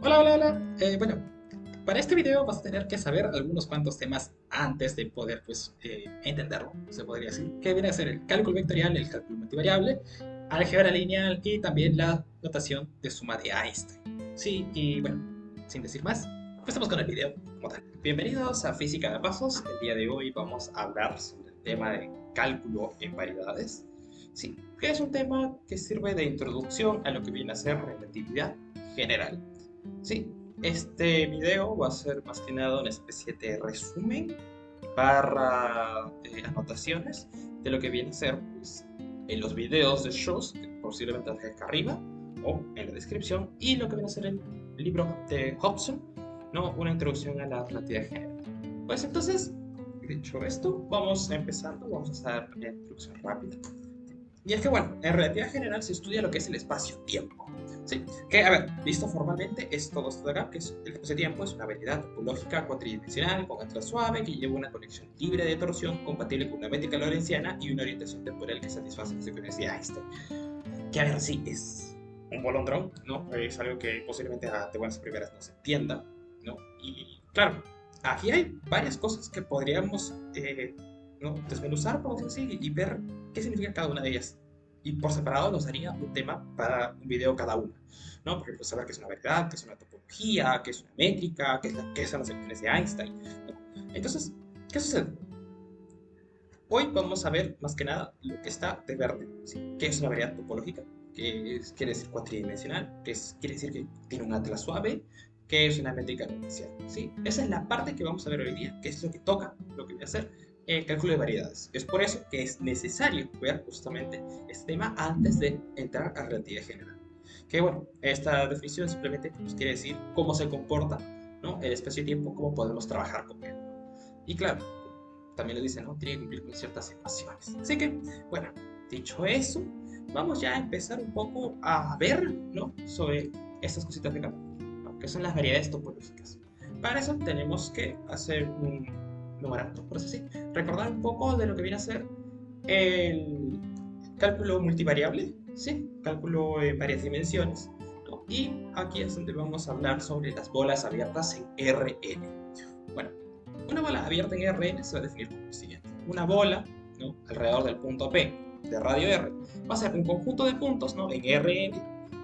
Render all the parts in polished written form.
Hola, hola, hola. Bueno, para este video vas a tener que saber algunos cuantos temas antes de poder, pues, entenderlo, se podría decir. Que viene a ser el cálculo vectorial, el cálculo multivariable, álgebra lineal y también la notación de suma de Einstein. Sí, y bueno, sin decir más, empezamos con el video como tal. Bienvenidos a Física de Pasos. El día de hoy vamos a hablar sobre el tema de cálculo en variedades. Sí, que es un tema que sirve de introducción a lo que viene a ser relatividad general. Sí, este video va a ser más que nada una especie de resumen barra anotaciones de lo que viene a ser pues, en los videos de shows, que posiblemente los deje acá arriba o en la descripción, y lo que viene a ser el libro de Hobson, ¿no? Una introducción a la relatividad general. Pues entonces, dicho esto, vamos empezando, vamos a hacer una introducción rápida. Y es que, bueno, en relatividad general se estudia lo que es el espacio-tiempo. ¿Sí? Que, a ver, visto formalmente, es todo esto de acá, que es el espacio-tiempo, es una variedad topológica cuatridimensional con entrada suave que lleva una conexión libre de torsión compatible con una métrica lorentziana y una orientación temporal que satisface las ecuaciones de Einstein. Que, a ver, sí, es un bolondrón, ¿no? Es algo que posiblemente de buenas primeras no se entienda, ¿no? Y, claro, aquí hay varias cosas que podríamos ¿no? desmenuzar, por decirlo así, y ver qué significa cada una de ellas. Y por separado nos daría un tema para un video cada uno, ¿no? Por ejemplo, saber qué es una variedad, qué es una topología, qué es una métrica, qué son las ecuaciones de Einstein, ¿no? Entonces, ¿qué sucede? Hoy vamos a ver más que nada lo que está de verde, ¿sí? ¿Qué es una variedad topológica? Quiere decir cuatridimensional, quiere decir que tiene un atlas suave, que es una métrica diferencial, ¿sí? Esa es la parte que vamos a ver hoy día, que es lo que toca, lo que voy a hacer, el cálculo de variedades. Es por eso que es necesario ver justamente este tema antes de entrar a relatividad general. Que bueno, esta definición simplemente nos quiere decir cómo se comporta, ¿no? El espacio-tiempo, cómo podemos trabajar con él. Y claro, también lo dicen, ¿no? Tiene que cumplir con ciertas ecuaciones. Así que, bueno, dicho eso, vamos ya a empezar un poco a ver, ¿no? Sobre estas cositas de acá, ¿no? Que son las variedades topológicas. Para eso tenemos que hacer un numerato, por así decir, recordar un poco de lo que viene a ser el cálculo multivariable, ¿sí? Cálculo en varias dimensiones, ¿no? Y aquí es donde vamos a hablar sobre las bolas abiertas en Rn. Bueno, una bola abierta en Rn se va a definir como lo siguiente. Una bola, ¿no? Alrededor del punto P de radio R va a ser un conjunto de puntos, ¿no? En Rn,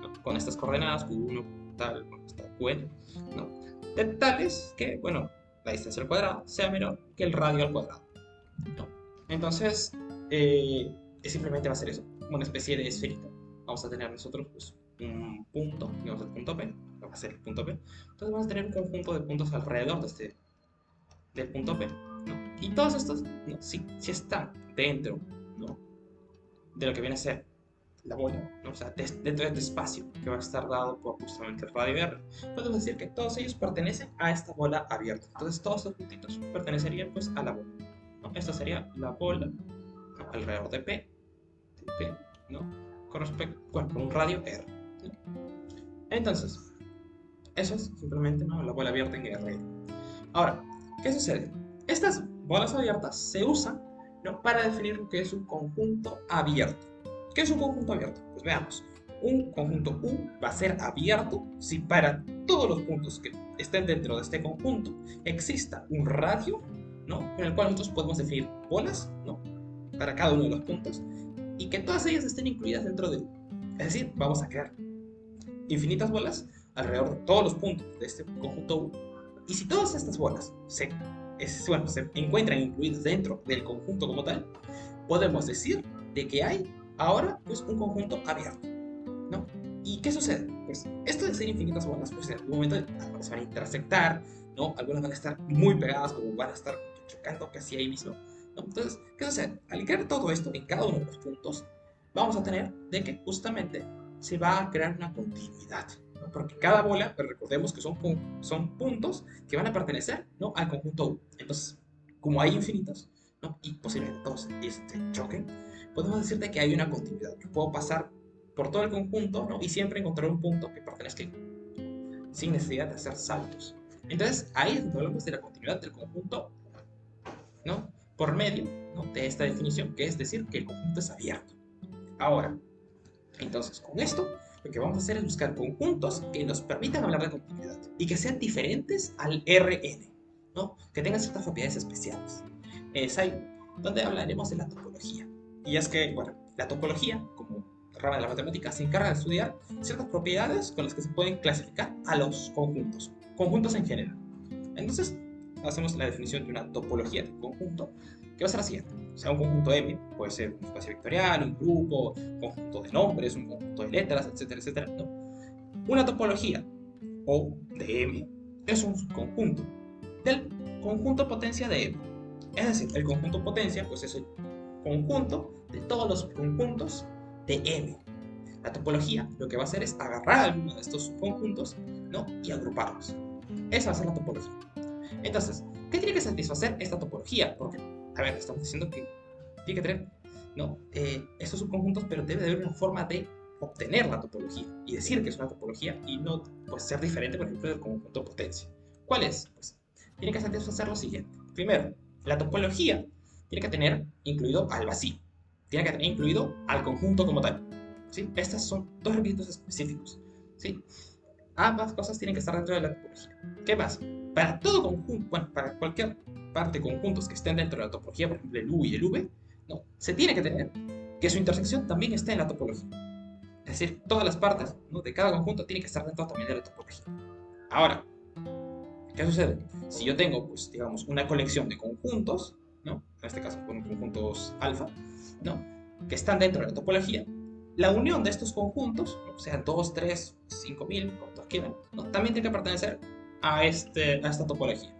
¿no? Con estas coordenadas Q1, tal, hasta Qn, ¿no? De tales que, bueno, la distancia al cuadrado sea menor que el radio al cuadrado, ¿no? Entonces, eh, simplemente va a ser eso, una especie de esferita. Vamos a tener nosotros pues, un punto, digamos el punto P, va a ser el punto P. Entonces vamos a tener un conjunto de puntos alrededor de del punto P, ¿no? Y todos estos, ¿no? Si están dentro, ¿no? de lo que viene a ser la bola, ¿no? O sea, dentro de este espacio que va a estar dado por justamente el radio R, podemos decir que todos ellos pertenecen a esta bola abierta. Entonces todos estos puntitos pertenecerían pues a la bola, ¿no? Esta sería la bola, ¿no? Alrededor de P, ¿no? Con respecto, bueno, con un radio R, ¿no? Entonces, eso es simplemente, ¿no? La bola abierta en R. Ahora, ¿qué sucede? Estas bolas abiertas se usan, ¿no? para definir lo que es un conjunto abierto. ¿Qué es un conjunto abierto? Pues veamos. Un conjunto U va a ser abierto si para todos los puntos que estén dentro de este conjunto exista un radio, ¿no? en el cual nosotros podemos definir bolas, ¿no? para cada uno de los puntos y que todas ellas estén incluidas dentro de U. Es decir, vamos a crear infinitas bolas alrededor de todos los puntos de este conjunto U. Y si todas estas bolas bueno, se encuentran incluidas dentro del conjunto como tal, podemos decir de que hay ahora pues, un conjunto abierto, ¿no? ¿Y qué sucede? Pues esto de ser infinitas bolas, pues en algún momento algunas se van a intersectar, ¿no? Algunas van a estar muy pegadas, como van a estar chocando casi ahí mismo, ¿no? Entonces, ¿qué sucede? Al crear todo esto en cada uno de los puntos, vamos a tener de que justamente se va a crear una continuidad, ¿no? Porque cada bola, pues recordemos que son puntos que van a pertenecer, ¿no? al conjunto U. Entonces, como hay infinitos, ¿no? y posiblemente todos choquen, podemos decirte que hay una continuidad, que puedo pasar por todo el conjunto, ¿no? y siempre encontrar un punto que pertenezca sin necesidad de hacer saltos. Entonces, ahí es donde hablamos de la continuidad del conjunto, ¿no? por medio, ¿no? de esta definición, que es decir que el conjunto es abierto. Ahora, entonces, con esto lo que vamos a hacer es buscar conjuntos que nos permitan hablar de continuidad y que sean diferentes al Rn, ¿no? Que tengan ciertas propiedades especiales. Es ahí donde hablaremos de la topología. Y es que, bueno, la topología, como rama de la matemática, se encarga de estudiar ciertas propiedades con las que se pueden clasificar a los conjuntos en general. Entonces, hacemos la definición de una topología de un conjunto, que va a ser la siguiente. O sea, un conjunto M puede ser un espacio vectorial, un grupo, un conjunto de nombres, un conjunto de letras, etcétera, etcétera, ¿no? Una topología, O de M, es un subconjunto del conjunto potencia de M. Es decir, el conjunto potencia pues es el conjunto de todos los conjuntos de M. La topología lo que va a hacer es agarrar alguno de estos subconjuntos, ¿no? Y agruparlos. Esa va a ser la topología. Entonces, ¿qué tiene que satisfacer esta topología? Porque, a ver, estamos diciendo que tiene que tener, ¿no? Estos subconjuntos, pero debe de haber una forma de obtener la topología y decir que es una topología y no pues, ser diferente, por ejemplo, del conjunto potencia. ¿Cuál es? Pues tiene que satisfacer lo siguiente. Primero, la topología tiene que tener incluido al vacío, tiene que tener incluido al conjunto como tal. ¿Sí? Estos son dos requisitos específicos. ¿Sí? Ambas cosas tienen que estar dentro de la topología. ¿Qué más? Para todo conjunto, bueno, para cualquier parte de conjuntos que estén dentro de la topología, por ejemplo el U y el V, no, se tiene que tener que su intersección también esté en la topología. Es decir, todas las partes, ¿no?, de cada conjunto tienen que estar dentro también de la topología. Ahora, ¿qué sucede? Si yo tengo, pues, digamos, una colección de conjuntos, ¿no? En este caso, con conjuntos alfa, ¿no?, que están dentro de la topología, la unión de estos conjuntos, ¿no?, sean 2, 3, 5000, cuantos quieran, ¿no?, también tiene que pertenecer a esta topología.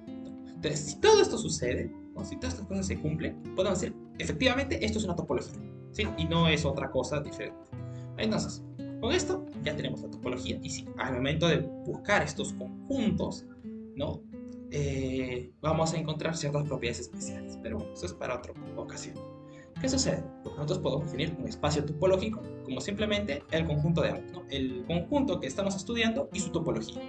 Entonces, si todo esto sucede, ¿no?, si todas estas cosas se cumplen, podemos decir, efectivamente, esto es una topología, ¿sí? Y no es otra cosa diferente. Entonces, con esto ya tenemos la topología. Y si al momento de buscar estos conjuntos, ¿no?, vamos a encontrar ciertas propiedades especiales. Pero bueno, eso es para otra ocasión. ¿Qué sucede? Pues nosotros podemos definir un espacio topológico como simplemente el conjunto de ambos, ¿no?, el conjunto que estamos estudiando y su topología.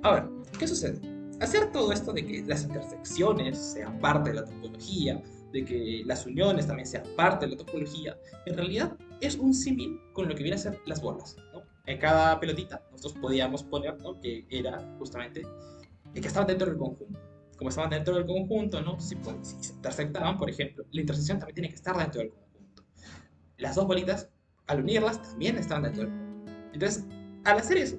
Ahora, ¿qué sucede? Hacer todo esto de que las intersecciones sean parte de la topología, de que las uniones también sean parte de la topología, en realidad es un símil con lo que viene a ser las bolas, ¿no? En cada pelotita nosotros podíamos poner, ¿no?, que era justamente que estaban dentro del conjunto. Como estaban dentro del conjunto, ¿no?, si se intersectaban, por ejemplo, la intersección también tiene que estar dentro del conjunto. Las dos bolitas, al unirlas, también estaban dentro del conjunto. Entonces, al hacer eso,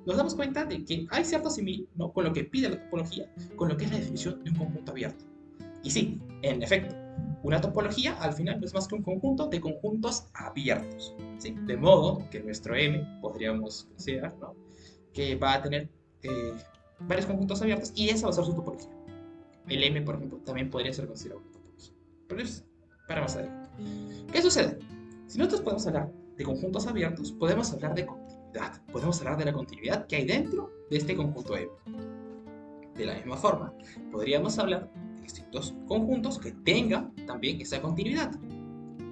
nos damos cuenta de que hay cierto simil, ¿no?, con lo que pide la topología, con lo que es la definición de un conjunto abierto. Y sí, en efecto, una topología al final no es más que un conjunto de conjuntos abiertos, ¿sí? De modo que nuestro M podríamos considerar, ¿no?, que va a tener varios conjuntos abiertos y esa va a ser su topología. El M, por ejemplo, también podría ser considerado una topología. Pero es para más adelante. ¿Qué sucede? Si nosotros podemos hablar de conjuntos abiertos, podemos hablar de continuidad. Podemos hablar de la continuidad que hay dentro de este conjunto M. De la misma forma, podríamos hablar de distintos conjuntos que tengan también esa continuidad.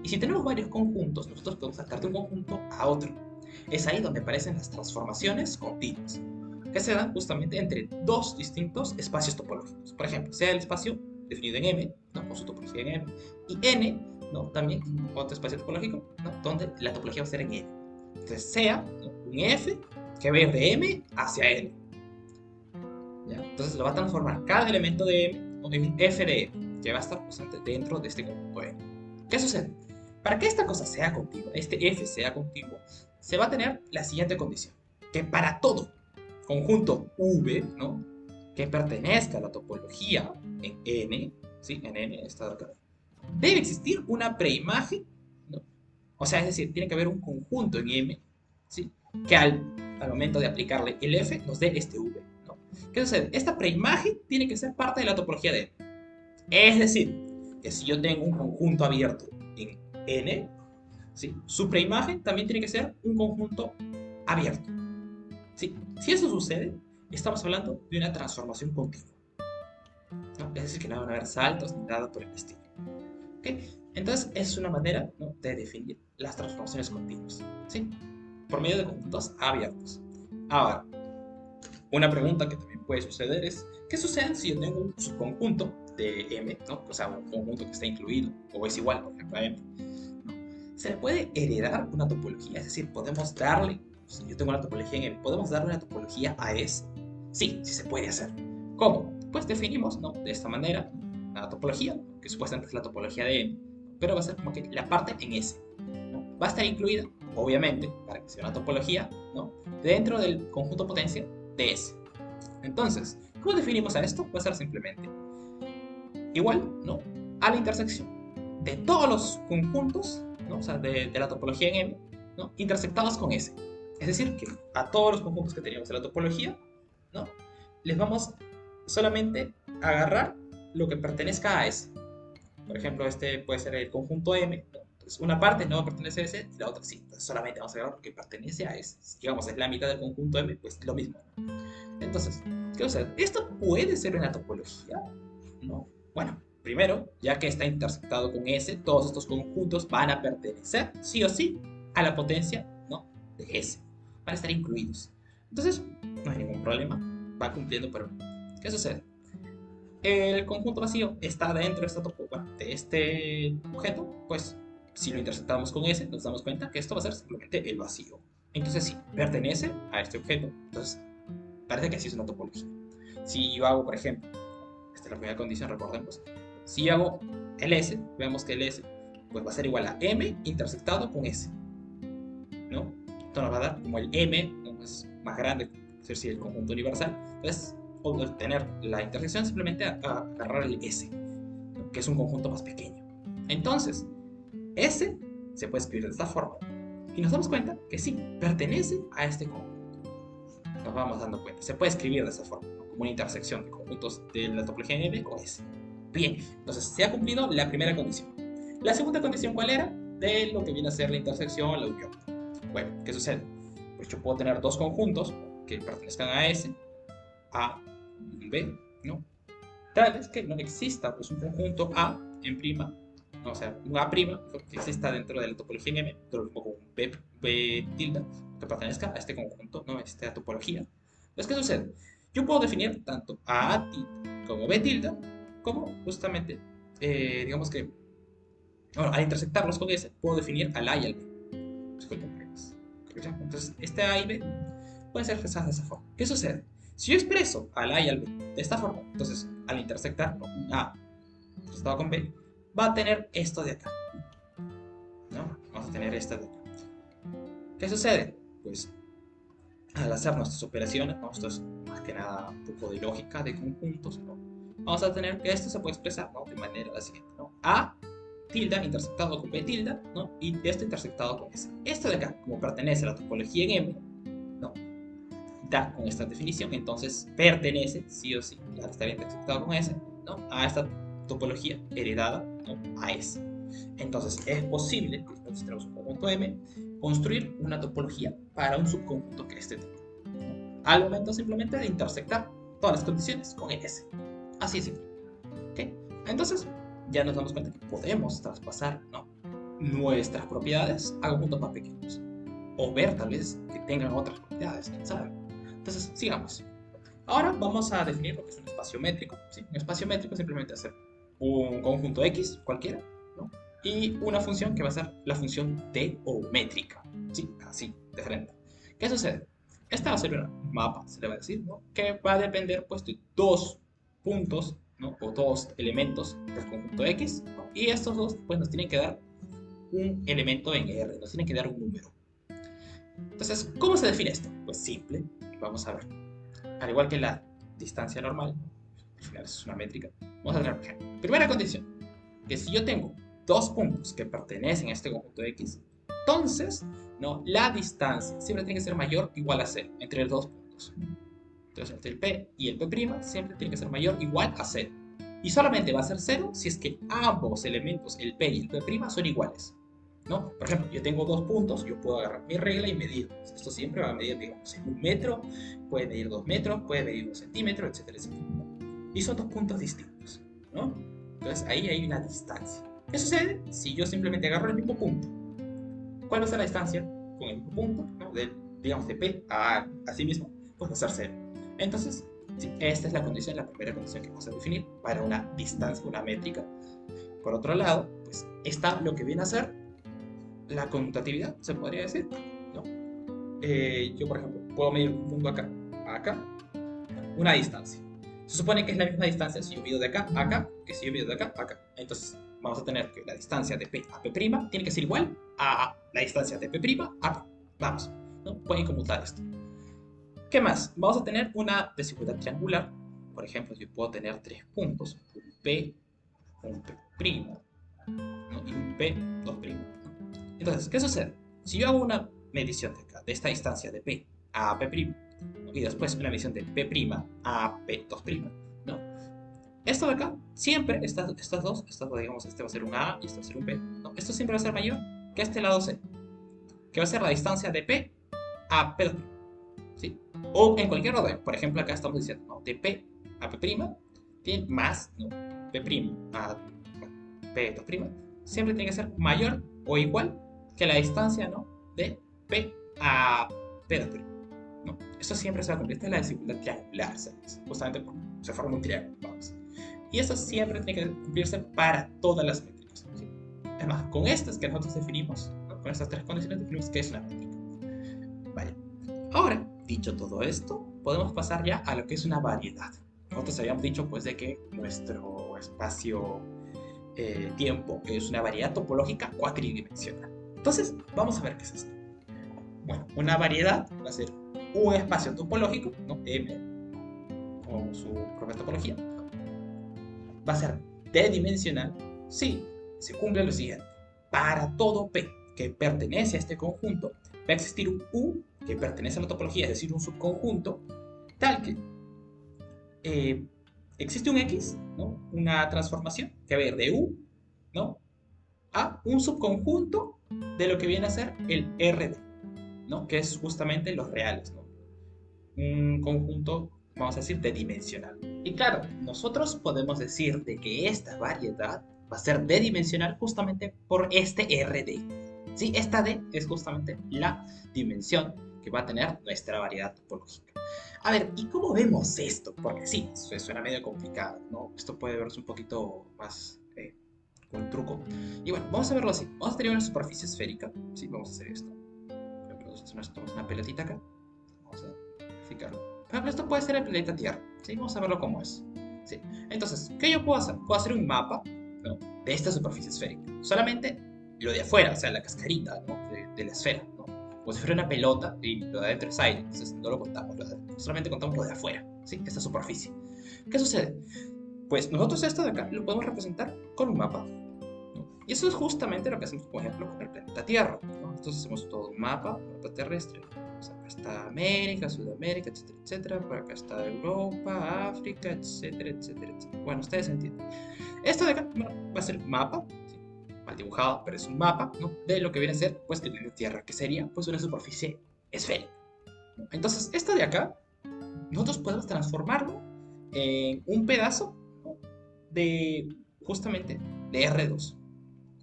Y si tenemos varios conjuntos, nosotros podemos saltar de un conjunto a otro. Es ahí donde aparecen las transformaciones continuas, que se dan justamente entre dos distintos espacios topológicos. Por ejemplo, sea el espacio definido en M, ¿no?, con su topología en M, y N, ¿no?, también otro espacio topológico, ¿no?, donde la topología va a ser en N. Entonces, sea, ¿no?, un F que va a ir de M hacia N. ¿Ya? Entonces lo va a transformar cada elemento de M en un F de M, que va a estar presente dentro de este conjunto M. ¿Qué sucede? Para que esta cosa sea contigua, este F sea contiguo, se va a tener la siguiente condición: que para todo conjunto V, ¿no?, que pertenezca a la topología en N, ¿sí?, en N, esta de acá, debe existir una preimagen, ¿no? O sea, es decir, tiene que haber un conjunto en M, ¿sí?, que al momento de aplicarle el F nos dé este V, ¿no? ¿Qué sucede? Esta preimagen tiene que ser parte de la topología de N. Es decir, que si yo tengo un conjunto abierto en N, ¿sí?, su preimagen también tiene que ser un conjunto abierto. ¿Sí? Si eso sucede, estamos hablando de una transformación continua, ¿no? Es decir, que no van a haber saltos ni nada por el estilo. ¿Okay? Entonces, es una manera, ¿no?, de definir las transformaciones continuas, ¿sí?, por medio de conjuntos abiertos. Ahora, una pregunta que también puede suceder es: ¿qué sucede si yo tengo un subconjunto de M, ¿no?, o sea, un conjunto que está incluido o es igual, por ejemplo, a M, ¿no?, ¿Se le puede heredar una topología? Es decir, podemos darle, si yo tengo una topología en M, ¿podemos darle una topología a S? Sí, sí se puede hacer. ¿Cómo? Pues definimos, ¿no? De esta manera, una topología, que supuestamente es la topología de M, pero va a ser como que la parte en S, ¿no? Va a estar incluida, obviamente, para que sea una topología, ¿no? Dentro del conjunto potencia de S. Entonces, ¿cómo definimos a esto? Va a ser simplemente igual, ¿no? A la intersección de todos los conjuntos, ¿no? O sea, de la topología en M, ¿no? Intersectados con S. Es decir, que a todos los conjuntos que teníamos en la topología, ¿no? Les vamos solamente a agarrar lo que pertenezca a S. Por ejemplo, este puede ser el conjunto M, ¿no? Entonces, una parte no pertenece a S y la otra sí. Entonces, solamente vamos a agarrar lo que pertenece a S. Si, digamos, es la mitad del conjunto M, pues lo mismo. Entonces, ¿qué sucede? ¿Esto puede ser una topología? ¿No? Bueno, primero, ya que está intersectado con S, todos estos conjuntos van a pertenecer, sí o sí, a la potencia, ¿no? De S. Van a estar incluidos. Entonces, no hay ningún problema. Va cumpliendo, pero ¿qué sucede? El conjunto vacío está dentro de, de este objeto, pues si lo intersectamos con S, nos damos cuenta que esto va a ser simplemente el vacío. Entonces, si pertenece a este objeto, entonces parece que sí es una topología. Si yo hago, por ejemplo, esta es la primera condición, recordemos, si yo hago el S, vemos que el S pues va a ser igual a M intersectado con S, ¿no? Esto nos va a dar como el M, ¿no? Es más grande, es decir, el conjunto universal. Entonces, obtener la intersección simplemente a agarrar el S, ¿no? Que es un conjunto más pequeño. Entonces, S se puede escribir de esta forma y nos damos cuenta que sí, pertenece a este conjunto. Nos vamos dando cuenta, se puede escribir de esta forma, ¿no? Como una intersección de conjuntos de la topología en M con S. Bien, entonces se ha cumplido la primera condición. La segunda condición, ¿cuál era? De lo que viene a ser la intersección, la unión. Bueno, ¿qué sucede? Pues yo puedo tener dos conjuntos que pertenezcan a S, A y B, ¿no? Tal vez que no exista pues, un conjunto A en prima, ¿no? O sea, un A' que exista dentro de la topología en M, pero lo mismo con un B tilde, que pertenezca a este conjunto, ¿no? A esta topología. Entonces, ¿qué sucede? Yo puedo definir tanto a A tilde como B tilde, como justamente, digamos que, bueno, al intersectarlos con S, puedo definir al A y al B. Entonces, este A y B pueden ser expresadas de esa forma. ¿Qué sucede? Si yo expreso al A y al B de esta forma, entonces al intersectar un A intersectado con B, va a tener esto de acá, ¿no? Vamos a tener esto de acá. ¿Qué sucede? Pues al hacer nuestras operaciones, ¿no? Esto es más que nada un poco de lógica de conjuntos, ¿no? Vamos a tener que esto se puede expresar, ¿no? De manera la siguiente, ¿no? A tilde intersectado con B tilde, ¿no? Y esto intersectado con S. Esto de acá, como pertenece a la topología en M, ¿no? Da con esta definición, entonces pertenece, sí o sí, al estar intersectado con S, ¿no? A esta topología heredada, ¿no? A S. Entonces es posible, si tenemos un conjunto M, construir una topología para un subconjunto que este tipo, ¿no? Al momento simplemente de intersectar todas las condiciones con el S. Así es simple. ¿Okay? Entonces ya nos damos cuenta que podemos traspasar, ¿no? Nuestras propiedades a conjuntos más pequeños. O ver tal vez que tengan otras propiedades, quién sabe. Entonces, sigamos. Ahora vamos a definir lo que es un espacio métrico. ¿Sí? Un espacio métrico es simplemente hacer un conjunto X, cualquiera, ¿no? Y una función que va a ser la función t o métrica. ¿Sí? Así, de frente. ¿Qué sucede? Esta va a ser un mapa, se le va a decir, ¿no? Que va a depender pues, de dos puntos, ¿no? O dos elementos del conjunto X, ¿no? Y estos dos pues, nos tienen que dar un elemento en R, nos tienen que dar un número. Entonces, ¿cómo se define esto? Pues simple, vamos a ver. Al igual que la distancia normal, al final es una métrica, vamos a tener, por ejemplo, primera condición, que si yo tengo dos puntos que pertenecen a este conjunto X, entonces, ¿no? La distancia siempre tiene que ser mayor o igual a 0 entre los dos puntos. Entonces, entre el P y el P' siempre tiene que ser mayor o igual a 0. Y solamente va a ser 0 si es que ambos elementos, el P y el P', son iguales, ¿no? Por ejemplo, yo tengo dos puntos, yo puedo agarrar mi regla y medir. Esto siempre va a medir, digamos, en 1 metro, puede medir 2 metros, puede medir 1 centímetro, etcétera, etcétera. Y son dos puntos distintos, ¿no? Entonces ahí hay una distancia. ¿Qué sucede si yo simplemente agarro el mismo punto? ¿Cuál va a ser la distancia con el mismo punto, ¿no? Digamos, de P a sí mismo? Pues va a ser 0. Entonces, sí, esta es la condición, la primera condición que vamos a definir para una distancia, una métrica. Por otro lado, pues está lo que viene a ser la conmutatividad, se podría decir, ¿no? Yo, por ejemplo, puedo medir un punto acá, acá, una distancia. Se supone que es la misma distancia si yo mido de acá a acá que si yo mido de acá a acá. Entonces, vamos a tener que la distancia de P a P' tiene que ser igual a la distancia de P' a P. Vamos, ¿no? Pueden conmutar esto. ¿Qué más? Vamos a tener una desigualdad triangular. Por ejemplo, yo puedo tener tres puntos, un P, un P', ¿no? Y un P, dos'. Entonces, ¿qué sucede? Si yo hago una medición de acá, de esta distancia de P a P', ¿no? Y después una medición de P' a P2', ¿no? Esto de acá, siempre, estas dos, digamos, este va a ser un A y este va a ser un P, ¿no? Esto siempre va a ser mayor que este lado C, que va a ser la distancia de P a P2', ¿sí? O en cualquier orden, por ejemplo, acá estamos diciendo, ¿no? De P a P', tiene más, ¿no? P' a P2', siempre tiene que ser mayor o igual que la distancia, ¿no? De P a P2', ¿no? Esto siempre se va a cumplir. Esta es la desigualdad triangular, ¿sabes? Justamente porque se forma un triángulo, vamos. Y esto siempre tiene que cumplirse para todas las métricas, ¿sí? Es más, con estas que nosotros definimos, ¿no? Con estas tres condiciones definimos que es una métrica. Vale. Ahora, dicho todo esto, podemos pasar ya a lo que es una variedad. Nosotros habíamos dicho pues de que nuestro espacio tiempo es una variedad topológica cuatridimensional. Entonces, vamos a ver qué es esto. Bueno, una variedad va a ser un espacio topológico, ¿no? M, con su propia topología, va a ser d-dimensional si se cumple lo siguiente. Para todo P que pertenece a este conjunto, va a existir un U que pertenece a la topología, es decir, un subconjunto, tal que existe un X, ¿no? Una transformación que va a ir de U, ¿no? A un subconjunto de lo que viene a ser el RD, ¿no? Que es justamente los reales, ¿no? Un conjunto, vamos a decir, de dimensional. Y claro, nosotros podemos decir de que esta variedad va a ser d-dimensional justamente por este RD. ¿Sí? Esta D es justamente la dimensión que va a tener nuestra variedad topológica. A ver, ¿y cómo vemos esto? Porque sí, suena medio complicado, ¿no? Esto puede verse un poquito más con truco. Y bueno, vamos a verlo así. Vamos a tener una superficie esférica. Sí, vamos a hacer esto. Por ejemplo, nosotros tomamos una pelotita acá. Vamos a verificarlo. Por ejemplo, esto puede ser el planeta Tierra. ¿Sí? Vamos a verlo como es. ¿Sí? Entonces, ¿qué yo puedo hacer? Puedo hacer un mapa, ¿no? De esta superficie esférica. Solamente lo de afuera, o sea, la cascarita, ¿no? de la esfera, ¿no? Como si fuera una pelota y lo de adentro es aire. Entonces no lo contamos, solamente contamos lo de afuera. ¿Sí? Esta superficie. ¿Qué sucede? Pues nosotros esto de acá lo podemos representar con un mapa, ¿no? Y eso es justamente lo que hacemos, por ejemplo, con el planeta Tierra, ¿no? Entonces hacemos todo un mapa terrestre. Pues acá está América, Sudamérica, etcétera, etcétera. Por acá está Europa, África, etcétera, etcétera, etcétera. Bueno, ustedes entienden. Esto de acá, bueno, va a ser un mapa, ¿sí? Mal dibujado, pero es un mapa, ¿no? De lo que viene a ser, pues, el planeta Tierra, que sería, pues, una superficie esférica, ¿no? Entonces, esto de acá, nosotros podemos transformarlo en un pedazo, ¿no? De, justamente, de R2.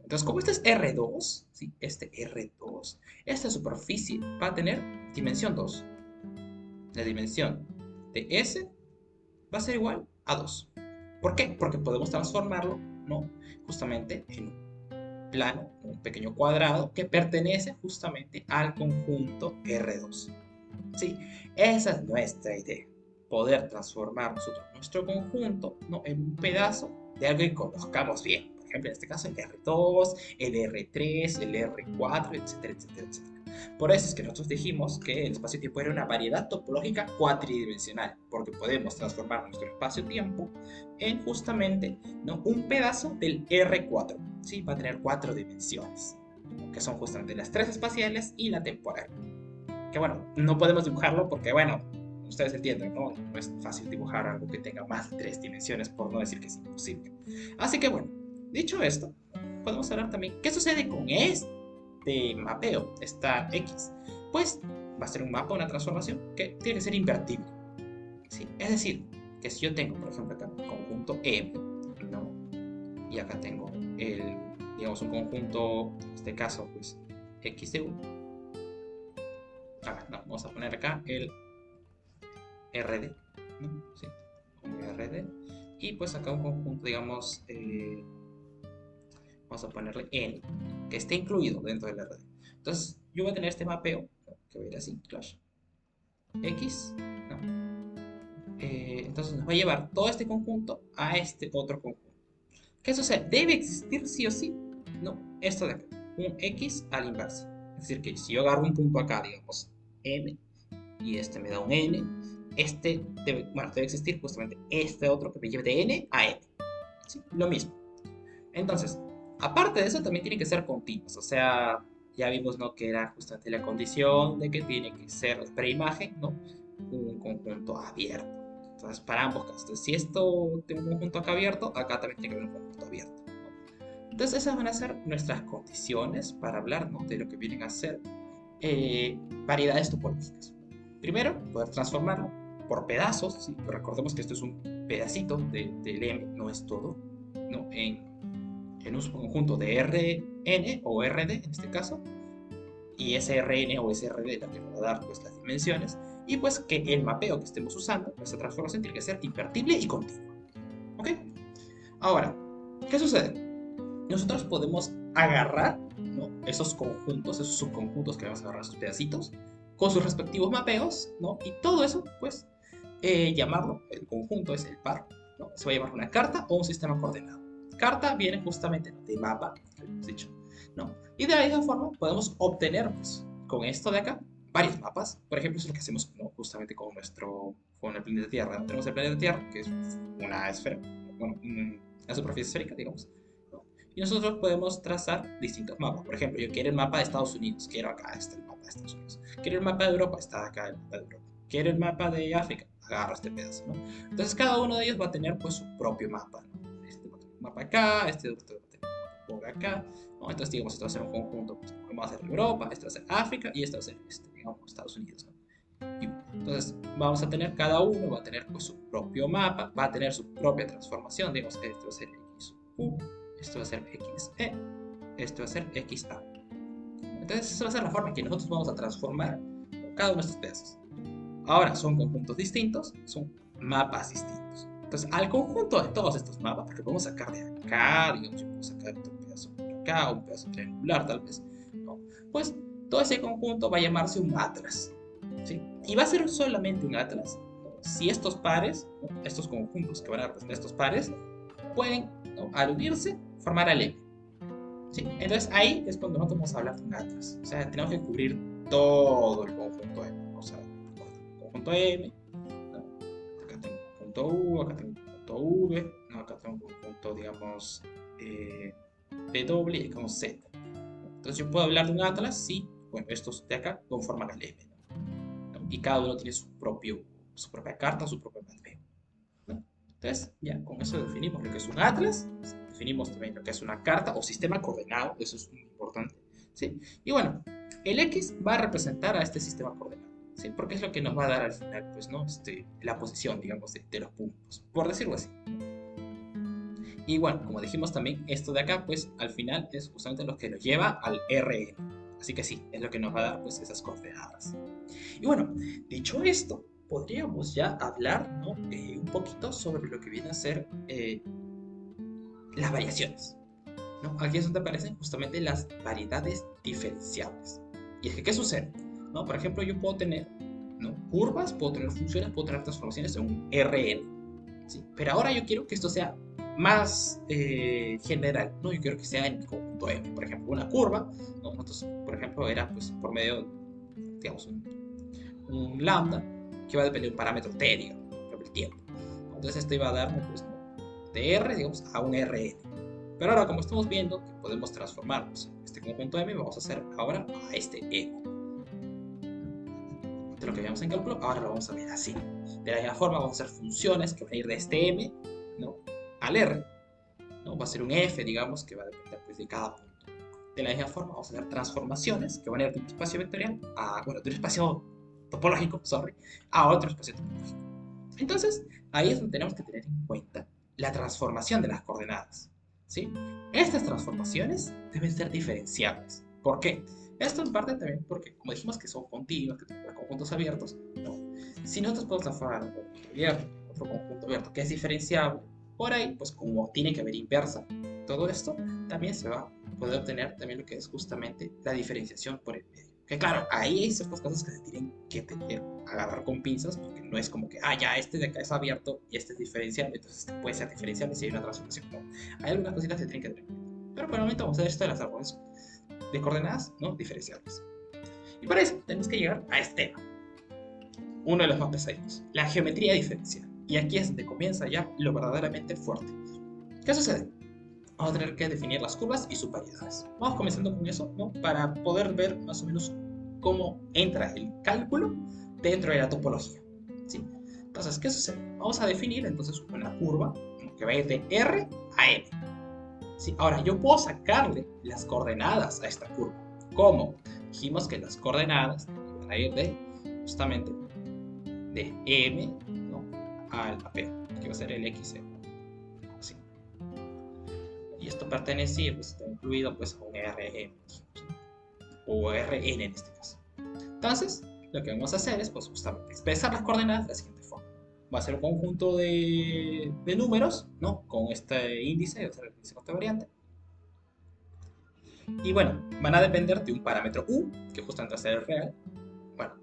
Entonces, como este es R2, ¿sí? Este R2, esta superficie va a tener dimensión 2. La dimensión de S va a ser igual a 2. ¿Por qué? Porque podemos transformarlo, ¿no? Justamente en un plano, un pequeño cuadrado que pertenece justamente al conjunto R2. Sí, esa es nuestra idea. Poder transformar nosotros nuestro conjunto, ¿no? En un pedazo de algo que conozcamos bien. Por ejemplo, en este caso el R2, el R3, el R4, etcétera, etcétera, etcétera. Por eso es que nosotros dijimos que el espacio-tiempo era una variedad topológica cuatridimensional, porque podemos transformar nuestro espacio-tiempo en justamente, ¿no? Un pedazo del R4. ¿Sí? Va a tener 4 dimensiones, que son justamente las 3 espaciales y la temporal. Que bueno, no podemos dibujarlo porque, bueno, ustedes entienden, ¿no? No es fácil dibujar algo que tenga más de 3 dimensiones, por no decir que es imposible. Así que bueno, dicho esto, podemos hablar también qué sucede con este mapeo, esta X. Pues va a ser un mapa, una transformación que tiene que ser invertible, ¿sí? Es decir, que si yo tengo, por ejemplo, acá un conjunto M, ¿no? Y acá tengo digamos, un conjunto, en este caso, pues, X de U. No, vamos a poner acá el RD, ¿no? Sí, un RD. Y pues acá un conjunto, digamos, vamos a ponerle N, ¿ok? que esté incluido dentro del RD. Entonces, yo voy a tener este mapeo, ¿no? Que va a ir así, clash X, ¿no? Entonces nos va a llevar todo este conjunto a este otro conjunto. ¿Qué sucede? Debe existir sí o sí, ¿no? Esto de acá, un X a la inversa. Es decir, que si yo agarro un punto acá, digamos, M, y este me da un N, debe existir justamente este otro que me lleve de N a N. ¿Sí? Lo mismo. Entonces, aparte de eso, también tiene que ser continuos. O sea, ya vimos, ¿no? Que era justamente la condición de que tiene que ser la preimagen, ¿no? Un conjunto abierto. Entonces, para ambos casos. Entonces, si esto tiene un conjunto acá abierto, acá también tiene que haber un conjunto abierto, ¿no? Entonces, esas van a ser nuestras condiciones para hablar, ¿no? De lo que vienen a ser variedades topológicas. Primero, poder transformarlo por pedazos, ¿sí? Recordemos que esto es un pedacito del M, no es todo, ¿no? En un conjunto de Rn o Rd en este caso, y ese Rn o ese Rd también va a dar pues las dimensiones, y pues que el mapeo que estemos usando, esa transformación tiene que ser invertible y continua. ¿Ok? Ahora, ¿qué sucede? Nosotros podemos agarrar, ¿no? Esos conjuntos, esos subconjuntos que vamos a agarrar, esos pedacitos, con sus respectivos mapeos, ¿no? Y todo eso, pues, llamarlo, el conjunto es el par, ¿no? Se va a llamar una carta o un sistema coordenado. Carta viene justamente de mapa, que hemos dicho, ¿no? Y de la misma forma podemos obtener, pues, con esto de acá, varios mapas. Por ejemplo, eso es lo que hacemos, ¿no? Justamente con el planeta Tierra. Tenemos el planeta Tierra, que es una esfera, bueno, una superficie esférica, digamos, ¿no? Y nosotros podemos trazar distintos mapas. Por ejemplo, yo quiero el mapa de Estados Unidos, quiero acá está el mapa de Estados Unidos. Quiero el mapa de Europa, está acá el mapa de Europa. Quiero el mapa de África, agarro este pedazo, ¿no? Entonces cada uno de ellos va a tener pues su propio mapa, ¿no? Este va a tener un mapa acá, este otro va a tener un mapa por acá, ¿no? Entonces digamos, esto va a ser un conjunto, pues, va a ser Europa, este va a ser África y este va a ser, digamos, Estados Unidos, ¿no? Y, entonces vamos a tener, cada uno va a tener pues su propio mapa, va a tener su propia transformación, digamos, este va a ser XU, esto va a ser XE, esto va a ser XA. Entonces esa va a ser la forma en que nosotros vamos a transformar cada uno de estos pedazos. Ahora, son conjuntos distintos, son mapas distintos. Entonces, al conjunto de todos estos mapas, porque podemos sacar de acá, digamos, yo puedo sacar otro pedazo por acá, un pedazo triangular tal vez, ¿no? Pues todo ese conjunto va a llamarse un atlas, ¿sí? Y va a ser solamente un atlas, ¿no? Si estos pares, ¿no? Estos conjuntos que van a representar estos pares, pueden, ¿no? Al unirse, formar al M, ¿sí? Entonces ahí es cuando nosotros vamos a hablar de un atlas. O sea, tenemos que cubrir todo el conjunto M. O sea, conjunto M, ¿no? Acá tengo un punto U, acá tengo un punto V, ¿no? Acá tengo un conjunto, digamos, W y acá un Z. Entonces yo puedo hablar de un atlas si, bueno, estos de acá conforman el M, ¿no? Y cada uno tiene su propia carta, su propio mapeo, ¿no? Entonces, ya con eso definimos lo que es un atlas, definimos también lo que es una carta o sistema coordenado, eso es muy importante, ¿sí? Y bueno, el X va a representar a este sistema coordenado, ¿sí? Porque es lo que nos va a dar al final, pues, ¿no? La posición, digamos, de los puntos, por decirlo así. Y bueno, como dijimos también, esto de acá, pues, al final es justamente lo que nos lleva al Rn. Así que sí, es lo que nos va a dar, pues, esas coordenadas. Y bueno, dicho esto, podríamos ya hablar, ¿no? Un poquito sobre lo que viene a ser las variaciones, ¿no? Aquí es donde aparecen justamente las variedades diferenciables. Y es que, ¿qué sucede? ¿No? Por ejemplo, yo puedo tener, ¿no? Curvas, puedo tener funciones, puedo tener transformaciones en un Rn, ¿sí? Pero ahora yo quiero que esto sea más general, ¿no? Yo quiero que sea en conjunto M. Por ejemplo, una curva, ¿no? Nosotros, por ejemplo, era pues por medio, digamos, un lambda que va a depender de un parámetro t, digamos, el tiempo. Entonces esto iba a darme pues, de R, digamos, a un Rn. Pero ahora, como estamos viendo que podemos transformarnos este conjunto M, vamos a hacer ahora a este M. De lo que veíamos en cálculo, ahora lo vamos a ver así. De la misma forma, vamos a hacer funciones que van a ir de este M, ¿no? Al R, ¿no? Va a ser un F, digamos, que va a depender pues, de cada punto. De la misma forma, vamos a hacer transformaciones que van a ir de un espacio vectorial a, bueno, de un espacio topológico, a otro espacio topológico. Entonces, ahí es donde tenemos que tener en cuenta la transformación de las coordenadas, ¿sí? Estas transformaciones deben ser diferenciables. ¿Por qué? Esto en parte también porque, como dijimos que son continuos, que tenemos conjuntos abiertos, ¿no? Si nosotros podemos transformar un conjunto abierto, otro conjunto abierto que es diferenciable, por ahí, pues como tiene que haber inversa, todo esto, también se va a poder obtener también lo que es justamente la diferenciación por el medio. Que claro, ahí hay ciertas cosas que se tienen que tener, agarrar con pinzas, porque no es como que, ya, este de acá es abierto y este es diferenciable, entonces este puede ser diferenciable si hay una transformación. No, hay algunas cositas que se tienen que tener. Pero por el momento vamos a ver esto de las árboles de coordenadas no diferenciables. Y para eso tenemos que llegar a este tema, uno de los más pesaditos, la geometría diferencial. Y aquí es donde comienza ya lo verdaderamente fuerte. ¿Qué sucede? Vamos a tener que definir las curvas y sus variedades. Vamos comenzando con eso, ¿no? Para poder ver más o menos cómo entra el cálculo dentro de la topología, ¿sí? Entonces, ¿qué sucede? Vamos a definir entonces una curva que va a ir de R a M. ¿Sí? Ahora, yo puedo sacarle las coordenadas a esta curva. ¿Cómo? Dijimos que las coordenadas van a ir de, justamente, de M, ¿no?, a P, que va a ser el X. Así. Y esto pertenece, pues está incluido pues, a un RM, o Rn en este caso. Entonces, lo que vamos a hacer es pues, justamente expresar las coordenadas de la siguiente forma. Va a ser un conjunto de números, ¿no?, con este índice, va a ser el índice variante. Y bueno, van a depender de un parámetro U, que justamente va a ser el real. Bueno,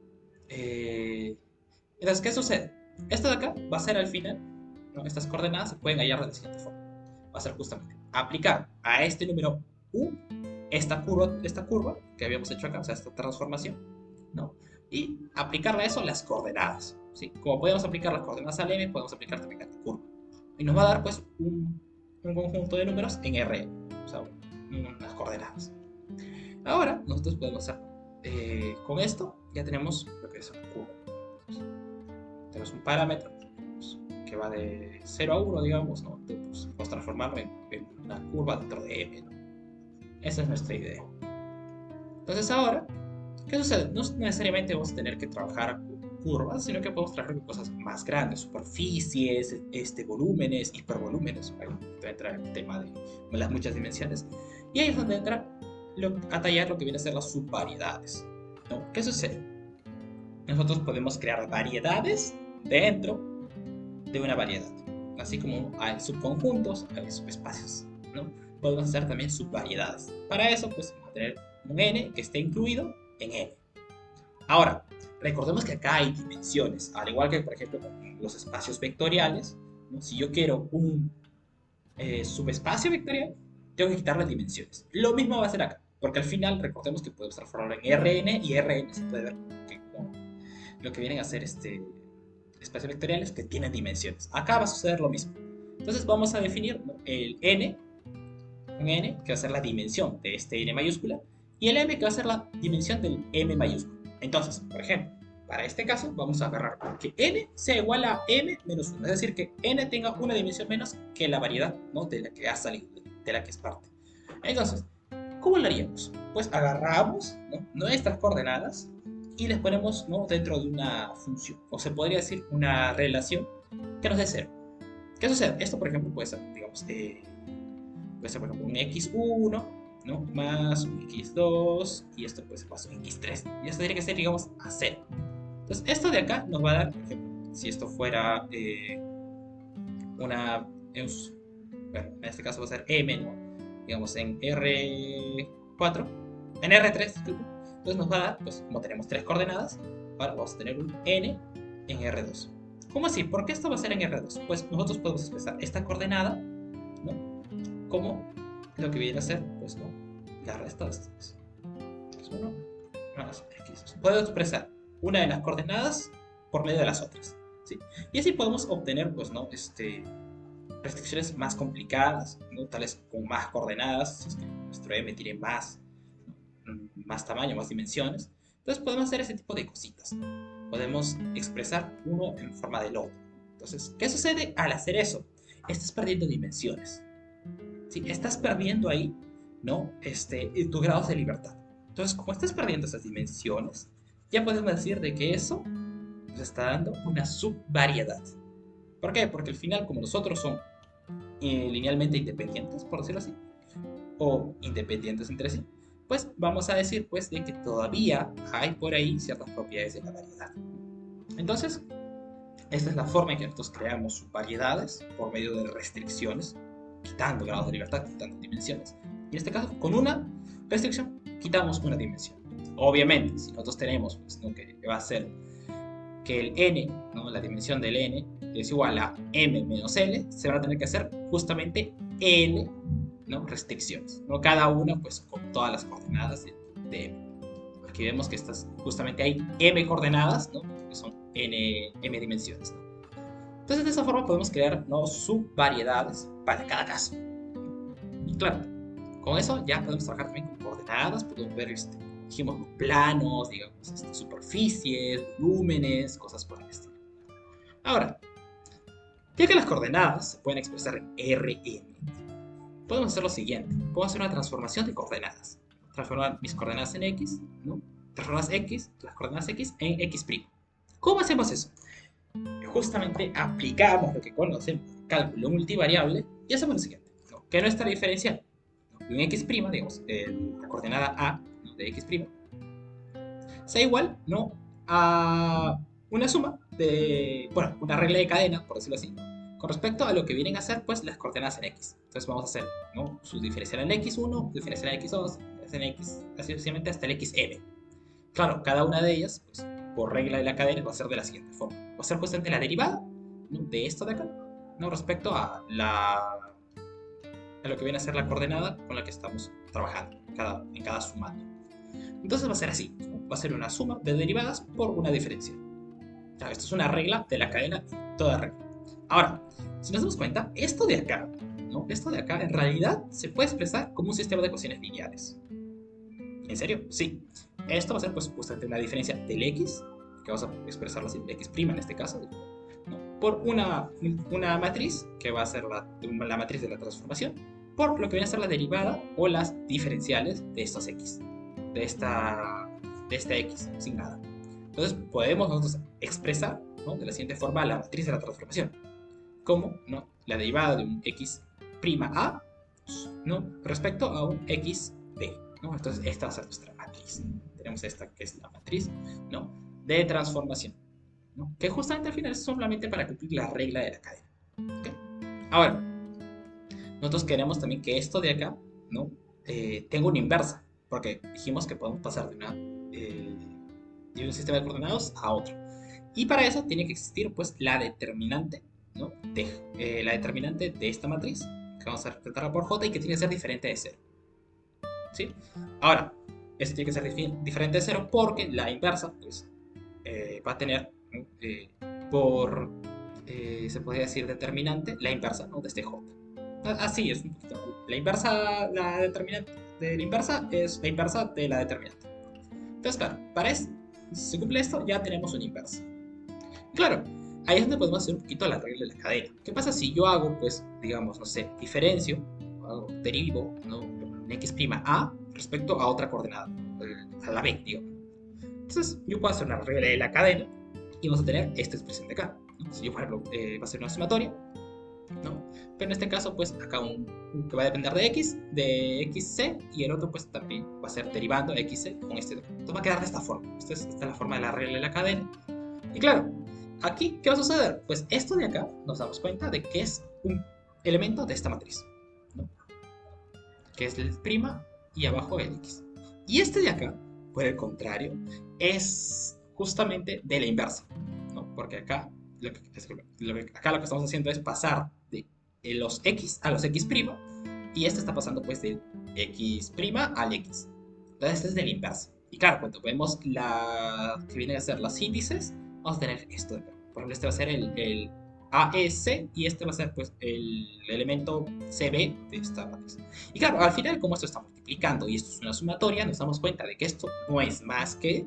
entonces, ¿qué sucede? Esto de acá va a ser al final, ¿no? Estas coordenadas se pueden hallar de la siguiente forma. Va a ser justamente aplicar a este número U esta curva que habíamos hecho acá, o sea, esta transformación, ¿no? Y aplicarle a eso las coordenadas, ¿sí? Como podemos aplicar las coordenadas al M, podemos aplicar también a esta curva. Y nos va a dar, pues, un conjunto de números en R, o sea, unas coordenadas. Ahora, nosotros podemos hacer, con esto, ya tenemos lo que es una curva. Tenemos un parámetro que va de 0 a 1, digamos, ¿no? Entonces, podemos transformarlo en una curva dentro de M, ¿no? Esa es nuestra idea. Entonces ahora, ¿qué sucede? No necesariamente vamos a tener que trabajar con curvas, sino que podemos trabajar con cosas más grandes, superficies, volúmenes, hipervolúmenes. Ahí entra el tema de las muchas dimensiones. Y ahí es donde entra a tallar lo que viene a ser las subvariedades, ¿no? ¿Qué sucede? Nosotros podemos crear variedades dentro de una variedad. Así como hay subconjuntos, hay subespacios, ¿no? Podemos hacer también subvariedades. Para eso, pues, vamos a tener un n que esté incluido en n. Ahora, recordemos que acá hay dimensiones, al igual que, por ejemplo, con los espacios vectoriales, ¿no? Si yo quiero un subespacio vectorial, tengo que quitarle dimensiones. Lo mismo va a ser acá, porque al final, recordemos que podemos transformarlo en Rn, y Rn se puede ver como lo que vienen a ser espacios vectoriales que tienen dimensiones. Acá va a suceder lo mismo. Entonces vamos a definir, ¿no?, el n, un n que va a ser la dimensión de este n mayúscula, y el m que va a ser la dimensión del m mayúscula. Entonces, por ejemplo, para este caso vamos a agarrar que n sea igual a m menos 1, es decir, que n tenga una dimensión menos que la variedad, ¿no?, de la que ha salido, de la que es parte. Entonces, ¿cómo lo haríamos? Pues agarramos, ¿no?, nuestras coordenadas y les ponemos, ¿no?, dentro de una función, o se podría decir una relación que nos dé 0. ¿Qué sucede? Esto, por ejemplo, puede ser, digamos, puede ser, por ejemplo, un x1, ¿no?, más un x2, y esto puede ser más un x3. Y esto tiene que ser, digamos, a 0. Entonces, esto de acá nos va a dar, por ejemplo, si esto fuera bueno, en este caso va a ser m, ¿no?, digamos, en R4, en R3, disculpe. Entonces nos va a dar, pues, como tenemos 3 coordenadas, ahora vamos a tener un n en R2. ¿Cómo así? ¿Por qué esto va a ser en R2? Pues nosotros podemos expresar esta coordenada, ¿no?, como lo que viene a ser, pues, ¿no?, la resta de estas. Pues, bueno, puedo expresar una de las coordenadas por medio de las otras, ¿sí? Y así podemos obtener, pues, ¿no?, restricciones más complicadas, ¿no?, tales con más coordenadas, si es que nuestro m tiene más tamaño, más dimensiones. Entonces podemos hacer ese tipo de cositas, ¿no? Podemos expresar uno en forma del otro. Entonces, ¿qué sucede al hacer eso? Estás perdiendo dimensiones, ¿sí? Estás perdiendo ahí, ¿no?, tus grados de libertad. Entonces, como estás perdiendo esas dimensiones, ya podemos decir de que eso nos está dando una subvariedad. ¿Por qué? Porque al final, como los otros son linealmente independientes, por decirlo así, o independientes entre sí, pues vamos a decir, pues, de que todavía hay por ahí ciertas propiedades de la variedad. Entonces, esta es la forma en que nosotros creamos subvariedades por medio de restricciones, quitando grados de libertad, quitando dimensiones. Y en este caso, con una restricción, quitamos una dimensión. Obviamente, si nosotros tenemos, pues, ¿no?, que va a ser que el n, ¿no?, la dimensión del n es igual a m menos l, se van a tener que hacer justamente n, ¿no?, restricciones, ¿no?, cada una pues con todas las coordenadas de m. Aquí vemos que justamente hay m coordenadas, ¿no?, que son m dimensiones, ¿no? Entonces de esa forma podemos crear, ¿no?, subvariedades para cada caso. Y claro, con eso ya podemos trabajar también con coordenadas, podemos ver, dijimos, planos, digamos, superficies, volúmenes, cosas por el estilo. Ahora, ya que las coordenadas se pueden expresar en Rn, podemos hacer lo siguiente. Puedo hacer una transformación de coordenadas. Transformar mis coordenadas en x, ¿no?, transformar las coordenadas x en x'. ¿Cómo hacemos eso? Justamente aplicamos lo que conocemos, cálculo multivariable, y hacemos lo siguiente, ¿no?, que nuestra diferencial, ¿no?, de un x', digamos, la coordenada a, ¿no?, de x', sea igual, ¿no?, a una suma de, bueno, una regla de cadena, por decirlo así, con respecto a lo que vienen a ser, pues, las coordenadas en x. Entonces vamos a hacer, ¿no?, su diferencial en x1, diferencial en x2, en x, así sucesivamente hasta el xm. Claro, cada una de ellas, pues, por regla de la cadena, va a ser de la siguiente forma. Va a ser justamente la derivada, ¿no?, de esto de acá, ¿no?, respecto a lo que viene a ser la coordenada con la que estamos trabajando en cada sumando. Entonces va a ser así, ¿no?, va a ser una suma de derivadas por una diferencial. Claro, esto es una regla de la cadena, toda regla. Ahora, si nos damos cuenta, esto de acá, ¿no?, esto de acá en realidad se puede expresar como un sistema de ecuaciones lineales. ¿En serio? Sí. Esto va a ser, pues, justamente una diferencia del x, que vamos a expresarlo así, x' en este caso, ¿no?, por una matriz, que va a ser la matriz de la transformación, por lo que viene a ser la derivada o las diferenciales de estos x, de esta x sin nada. Entonces podemos nosotros expresar, ¿no?, de la siguiente forma la matriz de la transformación, como, ¿no?, la derivada de un x' a, ¿no?, respecto a un xb, ¿no? Entonces esta va a ser nuestra matriz. Tenemos esta que es la matriz, ¿no?, de transformación, ¿no?, que justamente al final es solamente para cumplir la regla de la cadena. ¿Okay? Ahora, nosotros queremos también que esto de acá, ¿no?, tenga una inversa, porque dijimos que podemos pasar de un sistema de coordenadas a otro. Y para eso tiene que existir, pues, la determinante, ¿no?, la determinante de esta matriz, que vamos a representarla por j y que tiene que ser diferente de 0. ¿Sí? Ahora, este tiene que ser diferente de 0 porque la inversa, pues, va a tener, ¿no?, se podría decir determinante, la inversa, ¿no?, de este j. Así es un poquito. La inversa, la determinante de la inversa es la inversa de la determinante. Entonces, claro, para esto, si se cumple esto, ya tenemos una inversa. Claro, ahí es donde podemos hacer un poquito la regla de la cadena. ¿Qué pasa si yo hago, pues, digamos, no sé, diferencio, o derivo, ¿no?, un x' a respecto a otra coordenada, a la b, digamos? Entonces, yo puedo hacer una regla de la cadena y vamos a tener esta expresión de acá, ¿no? Si yo, por ejemplo, va a ser una sumatoria, ¿no? Pero en este caso, pues, acá un que va a depender de x, de xc, y el otro, pues, también va a ser derivando xc con este. Entonces va a quedar de esta forma. Esta es la forma de la regla de la cadena. Y claro, aquí, ¿qué va a suceder? Pues esto de acá nos damos cuenta de que es un elemento de esta matriz, ¿no?, que es el prima y abajo el x. Y este de acá, por el contrario, es justamente de la inversa, ¿no?, porque acá lo que estamos haciendo es pasar de los x a los x', y este está pasando, pues, del x' al x. Entonces este es de la inversa. Y claro, cuando vemos la que viene a ser los índices, vamos a tener esto de acá. Por ejemplo, este va a ser el AS y este va a ser, pues, el elemento CB de esta matriz. Y claro, al final, como esto está multiplicando y esto es una sumatoria, nos damos cuenta de que esto no es más que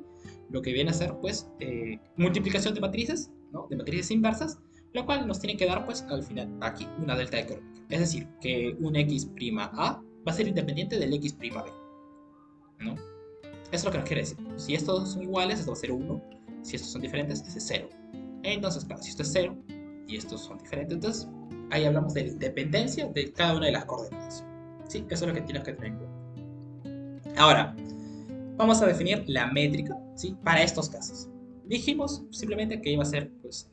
lo que viene a ser, pues, multiplicación de matrices, ¿no?, de matrices inversas, lo cual nos tiene que dar, pues, al final aquí una delta económica. Es decir, que un x' a va a ser independiente del x' b, ¿no? Eso es lo que nos quiere decir. Si estos son iguales, esto va a ser 1. Si estos son diferentes, ese es 0. Entonces, claro, si esto es 0 y estos son diferentes, entonces ahí hablamos de la independencia de cada una de las coordenadas. ¿Sí? Eso es lo que tienes que tener en cuenta. Ahora, vamos a definir la métrica, ¿sí?, para estos casos. Dijimos simplemente que iba a ser, pues,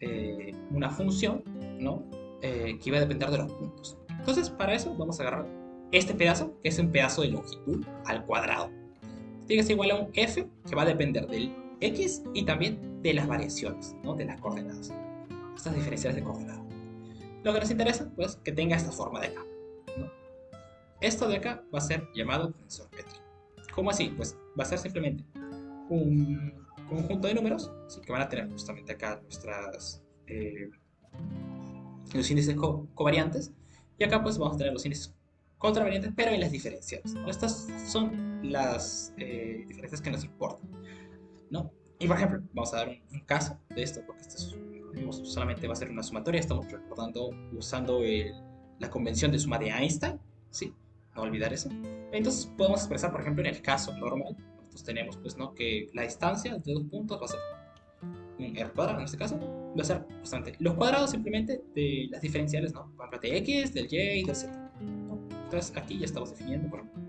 una función, ¿no?, que iba a depender de los puntos. Entonces, para eso vamos a agarrar este pedazo, que es un pedazo de longitud al cuadrado. Tiene que ser igual a un f, que va a depender del x y también de las variaciones, ¿no? De las coordenadas. Estas diferenciales de coordenadas. Lo que nos interesa, pues, que tenga esta forma de acá, ¿no? Esto de acá va a ser llamado tensor métrico. ¿Cómo así? Pues va a ser simplemente un conjunto de números, ¿sí? Que van a tener justamente acá los índices covariantes, y acá pues vamos a tener los índices contravariantes, pero en las diferenciales, ¿no? Estas son las diferencias que nos importan, ¿no? Y por ejemplo, vamos a dar un caso de esto, porque solamente va a ser una sumatoria, estamos recordando usando la convención de suma de Einstein, ¿sí? No olvidar eso. Entonces podemos expresar, por ejemplo, en el caso normal, nosotros tenemos pues, ¿no? que la distancia de dos puntos va a ser un r cuadrado, en este caso, va a ser justamente los cuadrados simplemente de las diferenciales, ¿no? Por ejemplo, de x, del y y del z, ¿no? Entonces aquí ya estamos definiendo, por ejemplo,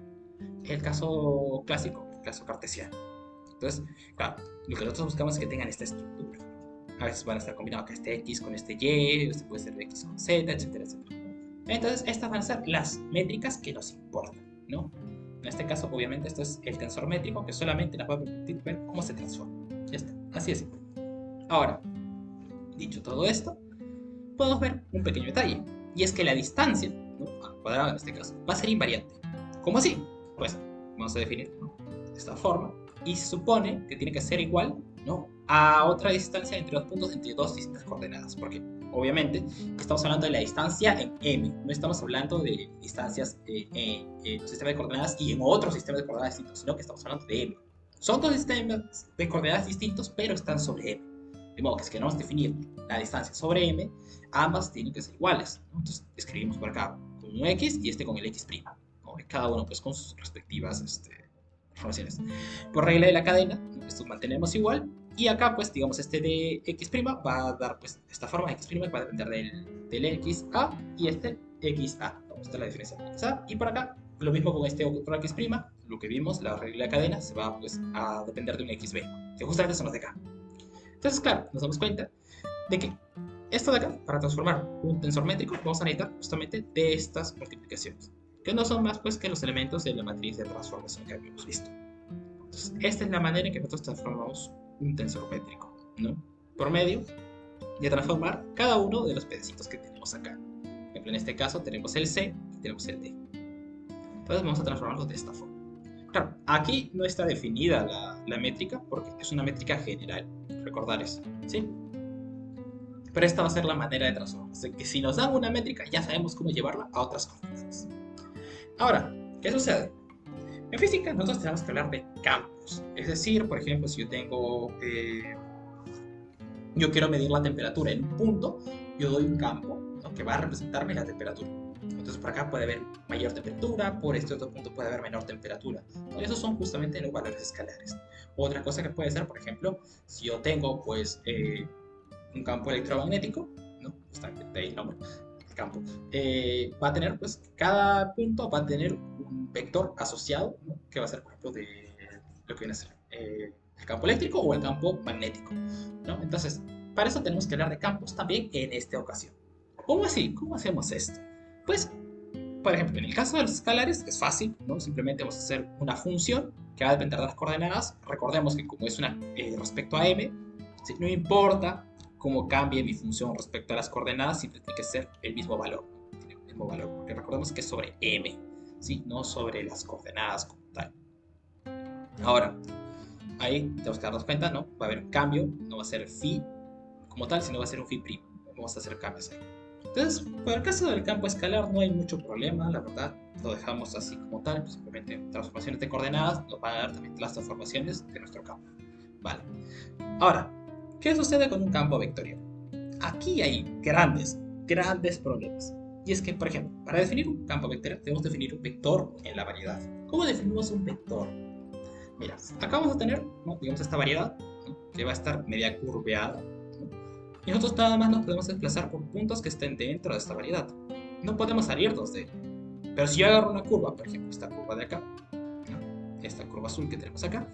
el caso clásico, el caso cartesiano. Entonces, claro, lo que nosotros buscamos es que tengan esta estructura. A veces van a estar combinados acá este x con este y, este puede ser x con z, etcétera, etcétera. Entonces, estas van a ser las métricas que nos importan, ¿no? En este caso, obviamente, esto es el tensor métrico que solamente nos va a permitir ver cómo se transforma. Ya está, así es. Ahora, dicho todo esto, podemos ver un pequeño detalle, y es que la distancia, ¿no? Al cuadrado en este caso, va a ser invariante. ¿Cómo así? Pues vamos a definir, ¿no? De esta forma, y se supone que tiene que ser igual, ¿no? A otra distancia entre dos puntos entre dos distintas coordenadas, porque obviamente estamos hablando de la distancia en m, no estamos hablando de distancias en un sistema de coordenadas y en otro sistema de coordenadas distintos, sino que estamos hablando de m. Son dos sistemas de coordenadas distintos, pero están sobre m. De modo que si queremos definir la distancia sobre m, ambas tienen que ser iguales, ¿no? Entonces escribimos por acá con un x y este con el x', ¿no? Cada uno pues con sus respectivas informaciones. Por regla de la cadena, ¿no? Esto mantenemos igual. Y acá, pues, digamos, este de x' va a dar, pues, esta forma de x' que va a depender del xa y este xa. Vamos a ver la diferencia de xa. Y por acá, lo mismo con este otro x', lo que vimos, la regla de la cadena, se va, pues, a depender de un xb, que justamente son los de acá. Entonces, claro, nos damos cuenta de que esto de acá, para transformar un tensor métrico, vamos a necesitar justamente de estas multiplicaciones, que no son más, pues, que los elementos de la matriz de transformación que habíamos visto. Entonces, esta es la manera en que nosotros transformamos un tensor métrico, ¿no? Por medio de transformar cada uno de los pedacitos que tenemos acá. Por ejemplo, en este caso tenemos el C y tenemos el D. Entonces vamos a transformarlos de esta forma. Claro, aquí no está definida la métrica porque es una métrica general. Recordar eso, ¿sí? Pero esta va a ser la manera de transformar. O sea, que si nos dan una métrica ya sabemos cómo llevarla a otras coordenadas. Ahora, ¿qué sucede? En física nosotros tenemos que hablar de campos. Es decir, por ejemplo, si yo tengo... yo quiero medir la temperatura en un punto, yo doy un campo, ¿no? Que va a representarme la temperatura. Entonces por acá puede haber mayor temperatura, por este otro punto puede haber menor temperatura. Esos son justamente los valores escalares. Otra cosa que puede ser, por ejemplo, si yo tengo pues un campo electromagnético, ¿no? Justamente de ahí el nombre, el campo, va a tener pues cada punto va a tener un vector asociado, ¿no? Que va a ser por ejemplo de lo que viene a ser el campo eléctrico o el campo magnético, ¿no? Entonces, para eso tenemos que hablar de campos también en esta ocasión. ¿Cómo así? ¿Cómo hacemos esto? Pues, por ejemplo, en el caso de los escalares es fácil, ¿no? Simplemente vamos a hacer una función que va a depender de las coordenadas. Recordemos que como es una respecto a m, ¿sí? No importa cómo cambie mi función respecto a las coordenadas, siempre tiene que ser el mismo valor, ¿no? Tiene el mismo valor, porque recordemos que es sobre m, ¿sí? No sobre las coordenadas como tal. Ahora, ahí tenemos que darnos cuenta, ¿no? Va a haber un cambio, no va a ser phi como tal, sino va a ser un phi primo. Vamos a hacer cambios ahí. Entonces, para el caso del campo escalar no hay mucho problema, la verdad, lo dejamos así como tal, pues simplemente transformaciones de coordenadas nos van a dar también las transformaciones de nuestro campo. Vale. Ahora, ¿qué sucede con un campo vectorial? Aquí hay grandes problemas. Y es que, por ejemplo, para definir un campo vectorial debemos definir un vector en la variedad. ¿Cómo definimos un vector? Mira, acá vamos a tener, ¿no? Digamos, esta variedad, ¿no? Que va a estar media curveada, ¿no? Y nosotros nada más nos podemos desplazar por puntos que estén dentro de esta variedad. No podemos salirnos de ella. Pero si yo agarro una curva, por ejemplo, esta curva de acá, ¿no? Esta curva azul que tenemos acá,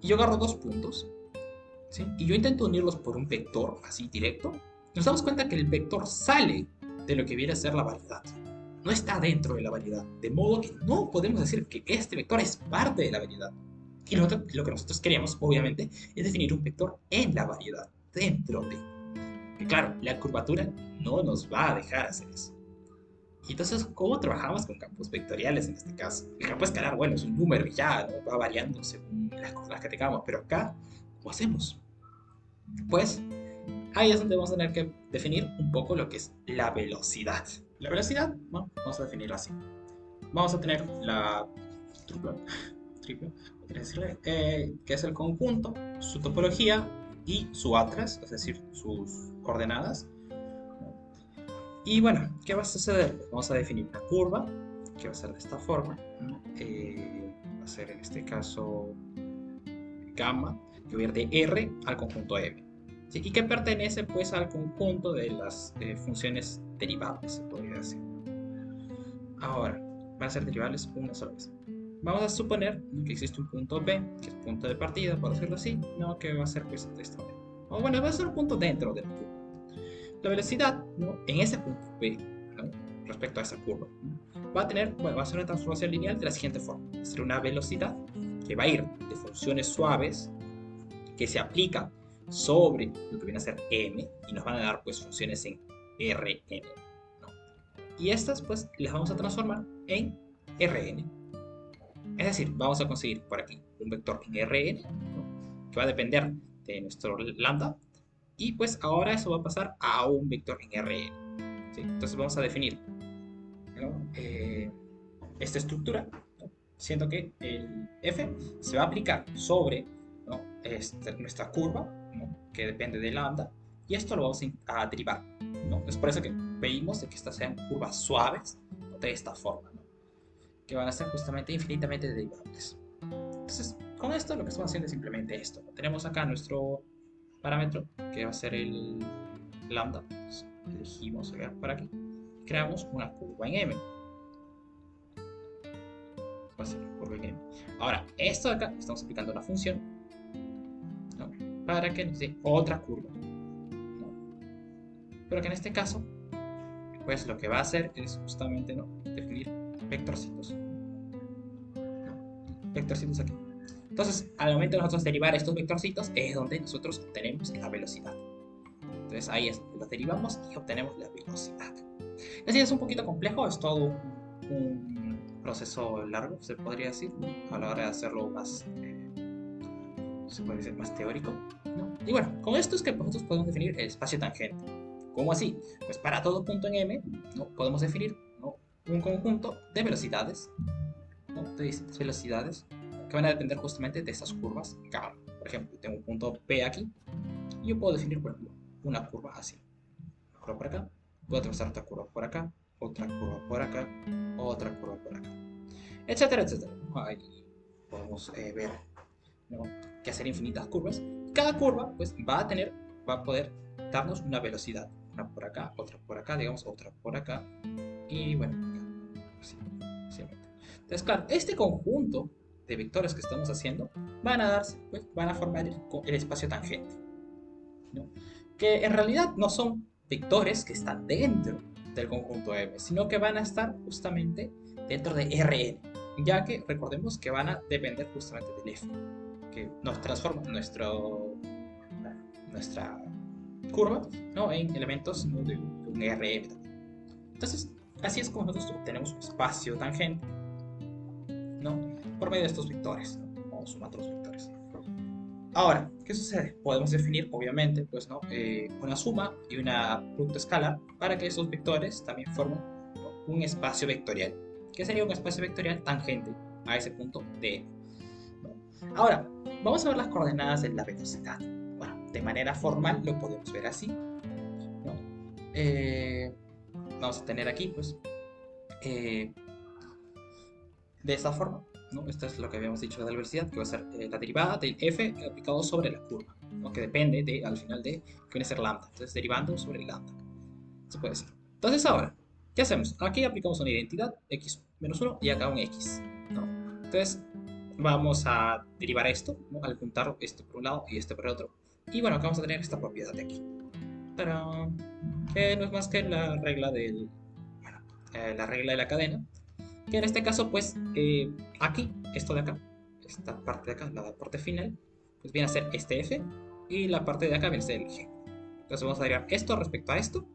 y yo agarro dos puntos, ¿sí? Y yo intento unirlos por un vector así directo, nos damos cuenta que el vector sale de lo que viene a ser la variedad. no está dentro de la variedad, de modo que no podemos decir que este vector es parte de la variedad. Y lo que nosotros queremos, obviamente, es definir un vector en la variedad, dentro de. Que claro, la curvatura no nos va a dejar hacer eso. Y entonces, ¿cómo trabajamos con campos vectoriales en este caso? El campo escalar, bueno, es un número y ya, ¿no? Va variando según las cosas que tengamos, pero acá, ¿cómo hacemos? Pues ahí es donde vamos a tener que definir un poco lo que es la velocidad. La velocidad, bueno, vamos a definirla así. Vamos a tener la triplo, decirle, que es el conjunto, su topología y su atlas, es decir, sus coordenadas. Y bueno, ¿qué va a suceder? Pues vamos a definir una curva que va a ser de esta forma. Va a ser en este caso gamma, que va a ir de R al conjunto M. ¿Sí? Y que pertenece pues al conjunto de las funciones derivables, se podría decir. Ahora, van a ser derivables una sola vez. Vamos a suponer que existe un punto B, que es punto de partida, por decirlo así, ¿no? Que va a ser pues de esta manera. O bueno, va a ser un punto dentro del curva. La velocidad, ¿no? En ese punto B, ¿no? Respecto a esa curva, ¿no? Va a ser una transformación lineal de la siguiente forma. Va a ser una velocidad que va a ir de funciones suaves que se aplica sobre lo que viene a ser m y nos van a dar pues funciones en Rn, ¿no? Y estas pues las vamos a transformar en Rn. Es decir, vamos a conseguir por aquí un vector en Rn, ¿no? Que va a depender de nuestro lambda. Y pues ahora eso va a pasar a un vector en Rn. ¿Sí? Entonces vamos a definir, ¿no? Esta estructura, ¿no? Siendo que el f se va a aplicar sobre, ¿no? Nuestra curva, ¿no? Que depende de lambda, y esto lo vamos a derivar, ¿no? Es por eso que pedimos de que estas sean curvas suaves, ¿no? De esta forma, ¿no? Que van a ser justamente infinitamente derivables. Entonces, con esto lo que estamos haciendo es simplemente esto, ¿no? Tenemos acá nuestro parámetro, que va a ser el lambda. Entonces, elegimos por aquí, creamos una curva en m. Va a ser una curva en m. Ahora, esto de acá, estamos aplicando una función, ¿no? Para que nos dé otra curva, ¿no? Pero que en este caso, pues lo que va a hacer es justamente, ¿no? Definir vectorcitos, ¿no? Vectorcitos aquí. Entonces, al momento de nosotros derivar estos vectorcitos, es donde nosotros obtenemos la velocidad. Entonces, ahí es donde los derivamos y obtenemos la velocidad. Así es un poquito complejo, es todo un proceso largo, se podría decir, a la hora de hacerlo más, se puede decir, más teórico, ¿no? Y bueno, con esto es que nosotros podemos definir el espacio tangente. ¿Cómo así? Pues para todo punto en M, ¿no? Podemos definir, ¿no? Un conjunto de velocidades, ¿no? De distintas velocidades, que van a depender justamente de esas curvas gamma. Por ejemplo, tengo un punto P aquí y yo puedo definir, por ejemplo, una curva así. Una curva por acá, puedo trazar otra curva por acá, otra curva por acá, otra curva por acá, etcétera, etcétera. Ahí podemos ver, ¿no? Que hacer infinitas curvas. Cada curva pues va a poder darnos una velocidad. Una por acá, otra por acá, digamos, otra por acá. Y bueno, así, entonces, claro, este conjunto de vectores que estamos haciendo van a darse, pues, van a formar el espacio tangente, ¿no? Que en realidad no son vectores que están dentro del conjunto M, sino que van a estar justamente dentro de Rn, ya que recordemos que van a depender justamente del F, que nos transforma nuestra curva, ¿no? En elementos, ¿no? de un Rm. Entonces, así es como nosotros obtenemos un espacio tangente, ¿no? Por medio de estos vectores, ¿no? Vamos sumando los vectores. Ahora, ¿qué sucede? Podemos definir, obviamente, pues, ¿no? Una suma y una producto escalar para que esos vectores también formen, ¿no? Un espacio vectorial. ¿Qué sería un espacio vectorial tangente a ese punto de M, ¿no? Ahora, vamos a ver las coordenadas de la velocidad. Bueno, de manera formal lo podemos ver así, ¿no? Vamos a tener aquí, pues, de esta forma, ¿no? Esto es lo que habíamos dicho de la velocidad, que va a ser la derivada del f aplicado sobre la curva, ¿no? Que depende de, al final de, que viene a ser lambda. Entonces, derivando sobre lambda. Se puede decir. Entonces, ahora, ¿qué hacemos? Aquí aplicamos una identidad, x menos 1, y acá un x, ¿no? Entonces, vamos a derivar esto, ¿no? Al juntar esto por un lado y este por el otro. Y bueno, acá vamos a tener esta propiedad de aquí. ¡Tarán! Que no es más que la regla del la regla de la cadena, que en este caso, pues, aquí, esto de acá, esta parte de acá, la parte final, pues viene a ser este F, y la parte de acá viene a ser el G. Entonces vamos a derivar esto respecto a esto,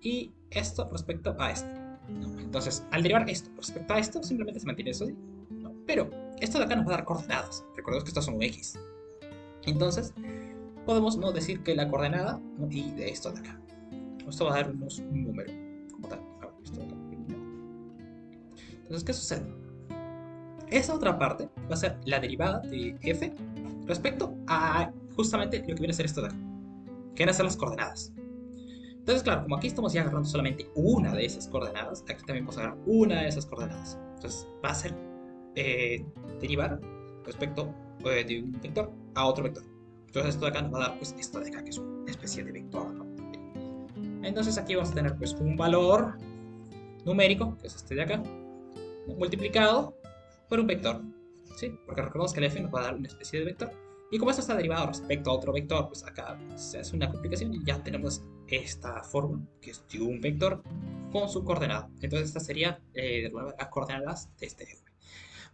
y esto respecto a esto, ¿no? Entonces, al derivar esto respecto a esto, simplemente se mantiene eso así, ¿no? Pero esto de acá nos va a dar coordenadas. Recordemos que estas son X. Entonces, podemos no decir que la coordenada, ¿no? Y de esto de acá. Esto va a darnos un número, como tal. Esto de acá. Entonces, ¿qué sucede? Esa otra parte va a ser la derivada de f respecto a justamente lo que viene a ser esto de acá, que van a ser las coordenadas. Entonces, claro, como aquí estamos ya agarrando solamente una de esas coordenadas, aquí también vamos a agarrar una de esas coordenadas. Entonces, va a ser derivar respecto de un vector a otro vector. Entonces, esto de acá nos va a dar pues esto de acá, que es una especie de vector, ¿no? Entonces, aquí vamos a tener pues un valor numérico, que es este de acá, multiplicado por un vector, ¿sí? Porque recordemos que el f nos va a dar una especie de vector. Y como esto está derivado respecto a otro vector, pues acá se hace una complicación y ya tenemos esta forma, que es de un vector con su coordenada. Entonces esta sería, de nuevo, las coordenadas de este f.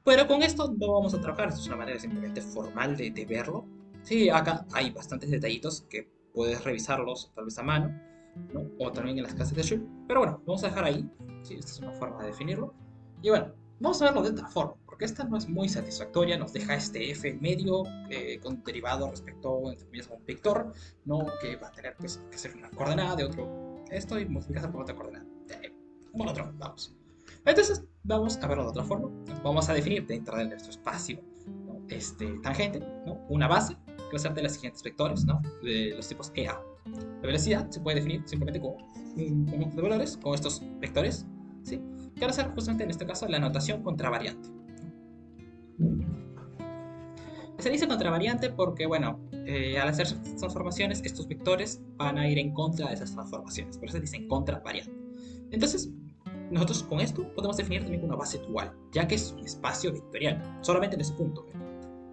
Pero con esto no vamos a trabajar, esto es una manera simplemente formal de verlo. Sí, acá hay bastantes detallitos que puedes revisarlos tal vez a mano, ¿no? O también en las clases de Shul. Pero bueno, vamos a dejar ahí. Sí, esta es una forma de definirlo. Y bueno, vamos a verlo de otra forma, porque esta no es muy satisfactoria. Nos deja este f en medio, con derivado respecto a un vector, ¿no? Que va a tener pues, que ser una coordenada de otro. Esto y multiplicarse por otra coordenada. Bueno, otro, vamos. Entonces, vamos a verlo de otra forma. Vamos a definir dentro de nuestro espacio, ¿no? Tangente, ¿no? Una base que va a ser de los siguientes vectores, ¿no? De los tipos EA. La velocidad se puede definir simplemente como un conjunto de valores con estos vectores, ¿sí? Que van a ser justamente en este caso la notación contravariante. Se dice contravariante porque, bueno, al hacer transformaciones, estos vectores van a ir en contra de esas transformaciones. Por eso se dice contravariante. Entonces, nosotros con esto podemos definir también una base dual, ya que es un espacio vectorial, solamente en ese punto,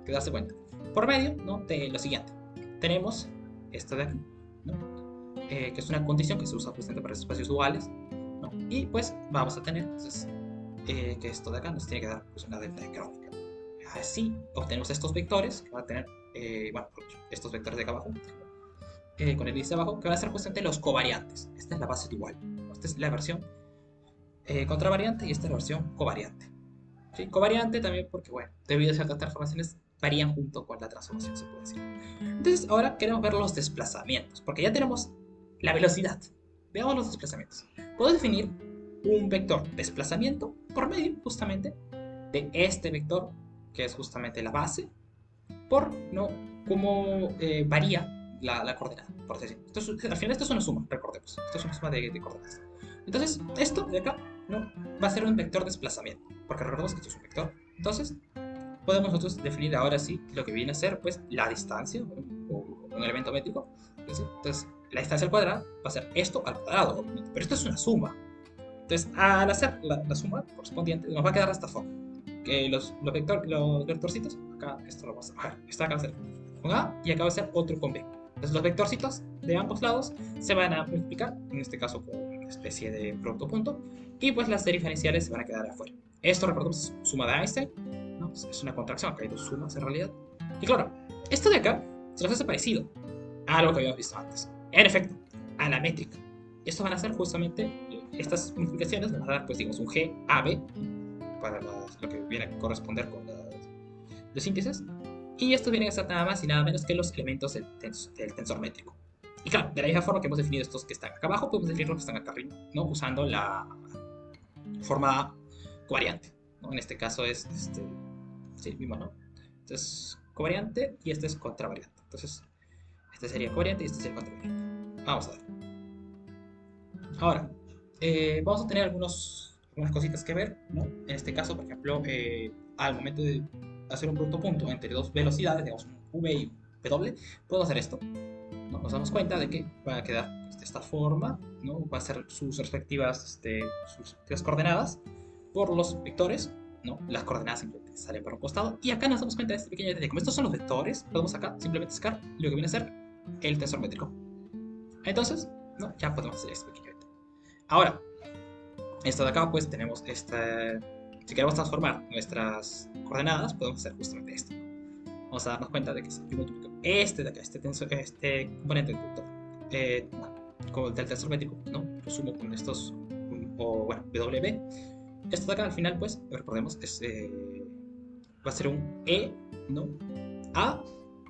que darse cuenta. Por medio, ¿no? De lo siguiente, tenemos esto de aquí, ¿no? Que es una condición que se usa justamente para espacios duales, ¿no? Y pues vamos a tener entonces, que esto de acá nos tiene que dar pues, una delta de crónica. Así obtenemos estos vectores que van a tener, bueno, estos vectores de acá abajo, con el índice de abajo, que van a ser justamente los covariantes. Esta es la base dual, ¿no? Esta es la versión contravariante y esta es la versión covariante. ¿Sí? Covariante también porque, bueno, debido a ciertas transformaciones varían junto con la transformación, se puede decir. Entonces, ahora queremos ver los desplazamientos, porque ya tenemos la velocidad. Veamos los desplazamientos. Puedo definir un vector desplazamiento por medio, justamente, de este vector, que es justamente la base, por ¿no? cómo varía la coordenada, por así decirlo. Al final esto es una suma, recordemos. Esto es una suma de coordenadas. Entonces, esto de acá, ¿no? Va a ser un vector desplazamiento, porque recordemos que esto es un vector. Entonces, podemos nosotros definir ahora sí lo que viene a ser pues, la distancia, o un elemento métrico. ¿Sí? Entonces, la distancia al cuadrado va a ser esto al cuadrado, obviamente, pero esto es una suma. Entonces, al hacer la suma correspondiente, nos va a quedar de esta forma. Que los vectorcitos, acá esto lo vamos a bajar, esto acá va a ser con A y acá va a ser otro con B. Entonces los vectorcitos de ambos lados se van a multiplicar, en este caso con una especie de producto punto, y pues las diferenciales se van a quedar afuera. Esto, recordemos, es suma de Einstein, ¿no? Es una contracción, acá hay dos sumas en realidad. Y claro, esto de acá se nos hace parecido a algo que habíamos visto antes. En efecto, a la métrica. Estos van a ser justamente, estas multiplicaciones van a dar, pues digamos, un G a B, para lo que viene a corresponder con los índices. Y estos vienen a ser nada más y nada menos que los elementos del tensor métrico. Y claro, de la misma forma que hemos definido estos que están acá abajo, podemos definir los que están acá arriba, ¿no? Usando la forma covariante, ¿no? En este caso es sí, mismo, ¿no? Entonces, covariante y este es contravariante. Entonces, este sería covariante y este sería contravariante. Vamos a ver. Ahora, vamos a tener algunas cositas que ver, ¿no? En este caso, por ejemplo, al momento de hacer un producto punto entre dos velocidades, digamos un v y un w, puedo hacer esto, ¿no? Nos damos cuenta de que va a quedar pues, de esta forma, ¿no? Va a ser sus respectivas coordenadas por los vectores, ¿no? Las coordenadas simplemente salen para un costado, y acá nos damos cuenta de este pequeño detalle. Como estos son los vectores, podemos acá simplemente sacar lo que viene a ser el tensor métrico. Entonces, ¿no? Ya podemos hacer este pequeño detalle. Ahora, Esto de acá, pues tenemos esta. Si queremos transformar nuestras coordenadas, podemos hacer justamente esto. Vamos a darnos cuenta de que si yo multiplico este de acá, este componente del vector, como del tensor métrico, ¿no? Lo sumo con estos, o bueno, W. Esto de acá al final, pues, recordemos, va a ser un E, ¿no? A,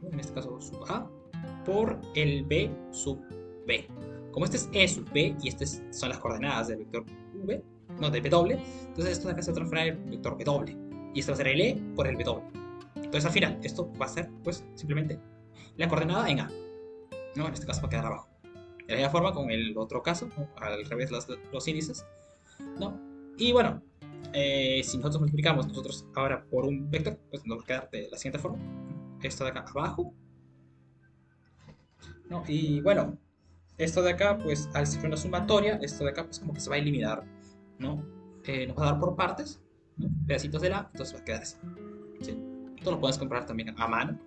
¿no? En este caso sub A, por el B sub B. Como este es E sub B y estas son las coordenadas del vector V, no, de W, entonces esto de acá se va a transformar en el vector W. Y esto va a ser el E por el W. Entonces al final esto va a ser pues simplemente la coordenada en A, ¿no? En este caso va a quedar abajo. De la misma forma con el otro caso, ¿no? Al revés los índices, ¿no? Y bueno, si nosotros multiplicamos nosotros ahora por un vector, pues nos va a quedar de la siguiente forma. Esto de acá abajo, ¿no? Y bueno, esto de acá, pues al ser una sumatoria, esto de acá pues como que se va a eliminar, ¿no? Nos va a dar por partes, ¿no? Pedacitos de la, entonces va a quedar así. ¿Sí? Esto lo puedes comprar también a mano.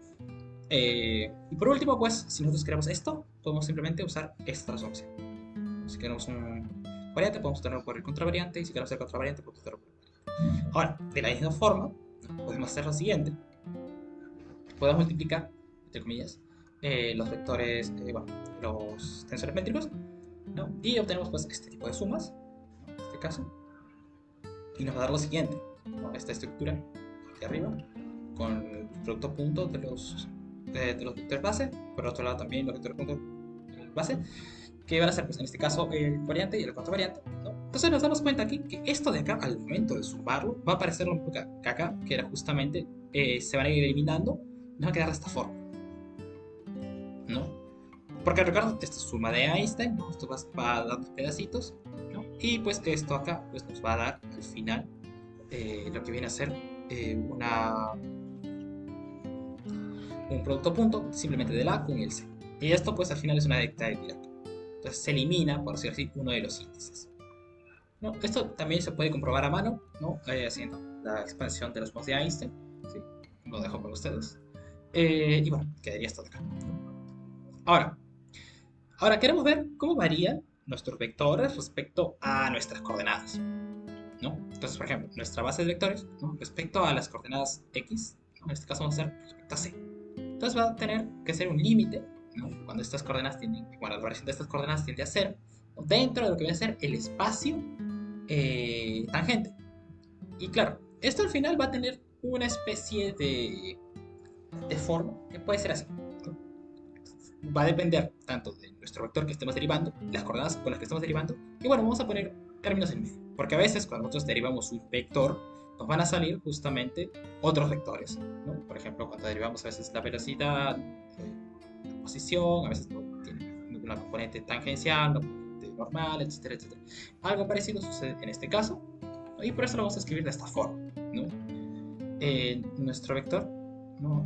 Y por último, pues, si nosotros queremos esto, podemos simplemente usar esta transformación. Si queremos un variante, podemos tenerlo por el contravariante, y si queremos hacer contravariante, podemos tenerlo por el variante. Ahora, de la misma forma, podemos hacer lo siguiente. Podemos multiplicar, entre comillas, los vectores, bueno, los tensores métricos, ¿no? Y obtenemos pues este tipo de sumas, ¿no? En este caso, y nos va a dar lo siguiente, ¿no? Esta estructura aquí arriba, con el producto punto de los vectores base, por otro lado también los vectores punto base, que van a ser pues en este caso el variante y el contravariante, ¿no? Entonces nos damos cuenta aquí que esto de acá, al momento de sumarlo, va a aparecer un poco acá, que era justamente, se van a ir eliminando, nos va a quedar de esta forma, ¿no? Porque recuerda, esta es suma de Einstein, ¿no? Esto va dando pedacitos, ¿no? Y pues esto acá pues nos va a dar al final lo que viene a ser un producto punto simplemente del A con el C. Y esto pues al final es una recta de Dirac. Entonces se elimina, por decirlo así, uno de los índices, ¿no? Esto también se puede comprobar a mano, ¿no? Haciendo la expansión de los modos de Einstein. ¿Sí? Lo dejo para ustedes. Y bueno, quedaría esto de acá, ¿no? Ahora queremos ver cómo varían nuestros vectores respecto a nuestras coordenadas, ¿no? Entonces, por ejemplo, nuestra base de vectores, ¿no? Respecto a las coordenadas X, ¿no? En este caso vamos a hacer respecto a C. Entonces va a tener que ser un límite, ¿no? Cuando estas coordenadas tienden, bueno, la variación de estas coordenadas tiende a cero, ¿no? Dentro de lo que va a ser el espacio tangente. Y claro, esto al final va a tener una especie de forma que puede ser así, ¿no? Va a depender tanto de nuestro vector que estemos derivando, las coordenadas con las que estamos derivando, y bueno, vamos a poner términos en medio, porque a veces cuando nosotros derivamos un vector, nos van a salir justamente otros vectores, ¿no? Por ejemplo, cuando derivamos a veces la velocidad, la posición, a veces no tiene una componente tangencial, una componente normal, etcétera, etcétera. Algo parecido sucede en este caso, ¿no? Y por eso lo vamos a escribir de esta forma, ¿no? Nuestro vector, ¿no?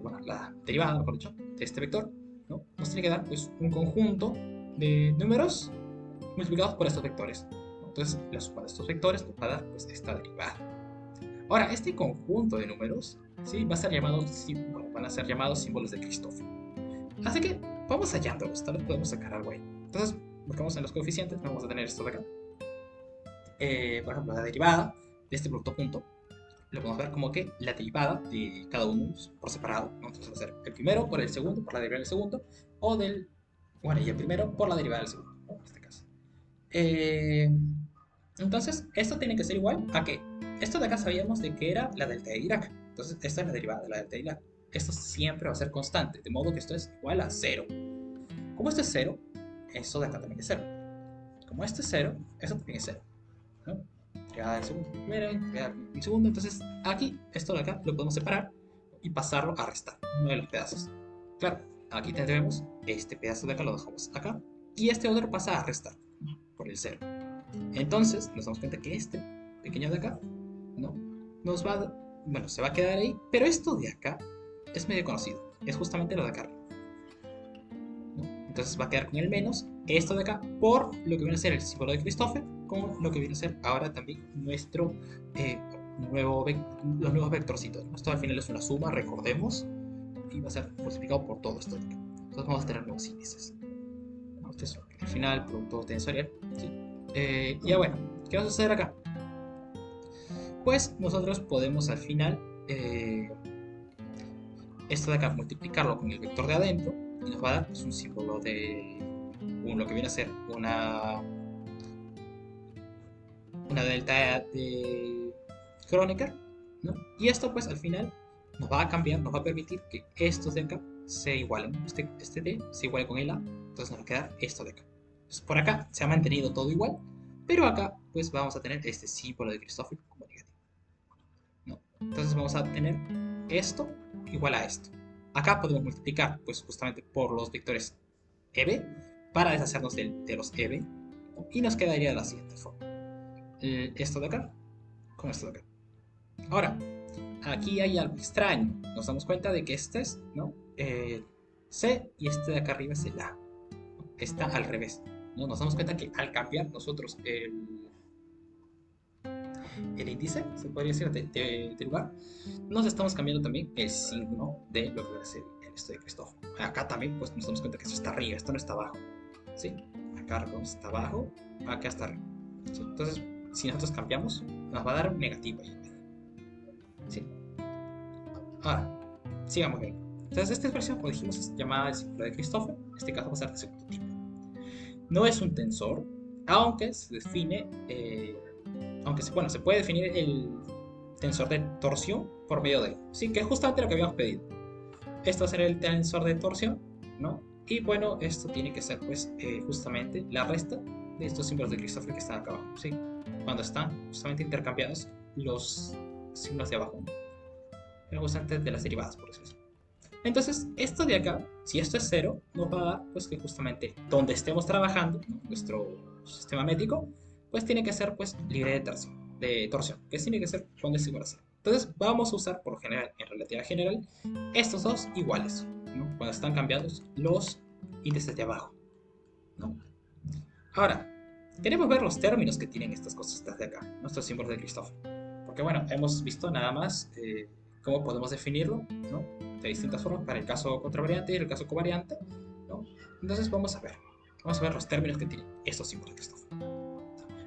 Bueno, la derivada, mejor dicho, de este vector, ¿no? Nos tiene que dar pues, un conjunto de números multiplicados por estos vectores, ¿no? Entonces, la suma de estos vectores nos va a dar pues, esta derivada. Ahora, este conjunto de números, ¿sí? Va a ser llamado, bueno, van a ser llamados símbolos de Christoffel. Así que vamos hallándolos, tal vez podemos sacar algo ahí. Entonces, buscamos en los coeficientes, vamos a tener esto de acá. Por ejemplo, la derivada de este producto punto lo podemos ver como que la derivada de cada uno por separado, ¿no? Entonces va a ser el primero por el segundo, por la derivada del segundo, o del, bueno, y el primero por la derivada del segundo, ¿no? En este caso. Eh, entonces, esto tiene que ser igual a que, esto de acá sabíamos de que era la delta de Dirac, entonces esta es la derivada de la delta de Dirac. Esto siempre va a ser constante, de modo que esto es igual a 0. Como esto es 0, esto de acá también es 0. Como esto es 0, esto también es 0, ¿no? Entregada del segundo primero, entregada del segundo. Entonces, aquí, esto de acá, lo podemos separar y pasarlo a restar uno de los pedazos. Claro, aquí tendremos este pedazo de acá, lo dejamos acá, y este otro pasa a restar, ¿no? Por el 0. Entonces, nos damos cuenta que este pequeño de acá, ¿no? Nos va a, bueno, se va a quedar ahí, pero esto de acá es medio conocido, es justamente lo de acá, ¿no? Entonces va a quedar con el menos, esto de acá, por lo que viene a ser el símbolo de Christoffel, con lo que viene a ser ahora también nuestro los nuevos vectorcitos, ¿no? Esto al final es una suma, recordemos, y va a ser multiplicado por todo esto de acá. Entonces vamos a tener nuevos índices, ¿no? Este es al final producto tensorial, ¿sí? Ya bueno, ¿Qué va a suceder acá? Pues nosotros podemos al final esto de acá multiplicarlo con el vector de adentro y nos va a dar pues, un símbolo de lo que viene a ser una delta de Kronecker, ¿no? Y esto pues al final nos va a cambiar, nos va a permitir que estos de acá se igualen, este D se iguale con el A, entonces nos va a quedar esto de acá. Entonces, por acá se ha mantenido todo igual, pero acá pues vamos a tener este símbolo de Christoffel como negativo, ¿no? Entonces vamos a tener esto igual a esto. Acá podemos multiplicar pues justamente por los vectores EB para deshacernos de los EB, ¿no? Y nos quedaría de la siguiente forma. Esto de acá con esto de acá. Ahora, aquí hay algo extraño. Nos damos cuenta de que este es, ¿no? C y este de acá arriba es el A, ¿no? Está al revés, ¿no? Nos damos cuenta que al cambiar nosotros el índice, se podría decir, de lugar, nos estamos cambiando también el signo de lo que va a ser esto de Christoffel. Acá también pues nos damos cuenta que esto está arriba, esto no está abajo, ¿sí? Acá está abajo, acá está arriba, ¿sí? Entonces, si nosotros cambiamos, nos va a dar un negativo ahí, ¿sí? Ahora, sigamos viendo. Entonces, esta expresión, como dijimos, es llamada el símbolo de Christoffel. En este caso va a ser de segundo tipo. No es un tensor, aunque se define, bueno, se puede definir el tensor de torsión por medio de él, ¿sí? Que es justamente lo que habíamos pedido. Esto será el tensor de torsión, ¿no? Y bueno, esto tiene que ser, pues, justamente la resta de estos símbolos de Christoffel que están acá abajo, ¿sí? Cuando están justamente intercambiados los signos de abajo, ¿no? Pero justamente de las derivadas, por decirlo así. Entonces, esto de acá, si esto es 0, nos va a dar pues que justamente donde estemos trabajando, ¿no? Nuestro sistema métrico, pues tiene que ser pues libre de torsión, que tiene que ser cuando es igual a 0. Entonces vamos a usar por lo general, en relatividad general, estos dos iguales, ¿no? Cuando están cambiados los índices de abajo, ¿no? Ahora, queremos ver los términos que tienen estas cosas desde acá, nuestros símbolos de Christoffel. Porque bueno, hemos visto nada más cómo podemos definirlo, ¿no? De distintas formas para el caso contravariante y el caso covariante, ¿no? Entonces vamos a ver los términos que tienen estos símbolos de Christoffel.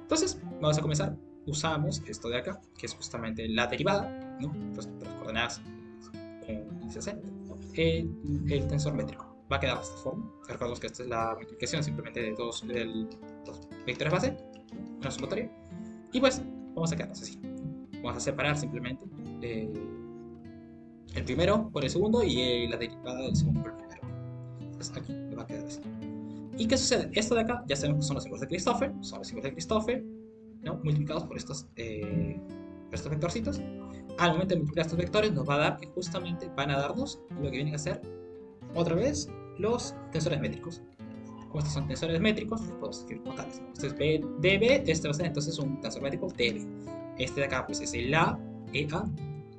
Entonces vamos a comenzar. Usamos esto de acá, que es justamente la derivada, ¿no? Entonces, las coordenadas con índice C, ¿no? El tensor métrico va a quedar de esta forma. Recordemos que esta es la multiplicación simplemente de dos vectores base, una sumatoria. Y pues vamos a quedarnos así. Vamos a separar simplemente el primero por el segundo y la derivada del segundo por el primero. Entonces aquí me va a quedar así. ¿Y qué sucede? Esto de acá ya sabemos que son los símbolos de Christoffel, ¿no? Multiplicados por estos vectorcitos. Al momento de multiplicar estos vectores nos va a dar que justamente van a darnos lo que vienen a ser otra vez los tensores métricos. Como estos son tensores métricos, los podemos escribir como tales, ¿no? Este es dB, este va a ser entonces un tensor métrico dB. Este de acá pues es el A, EA,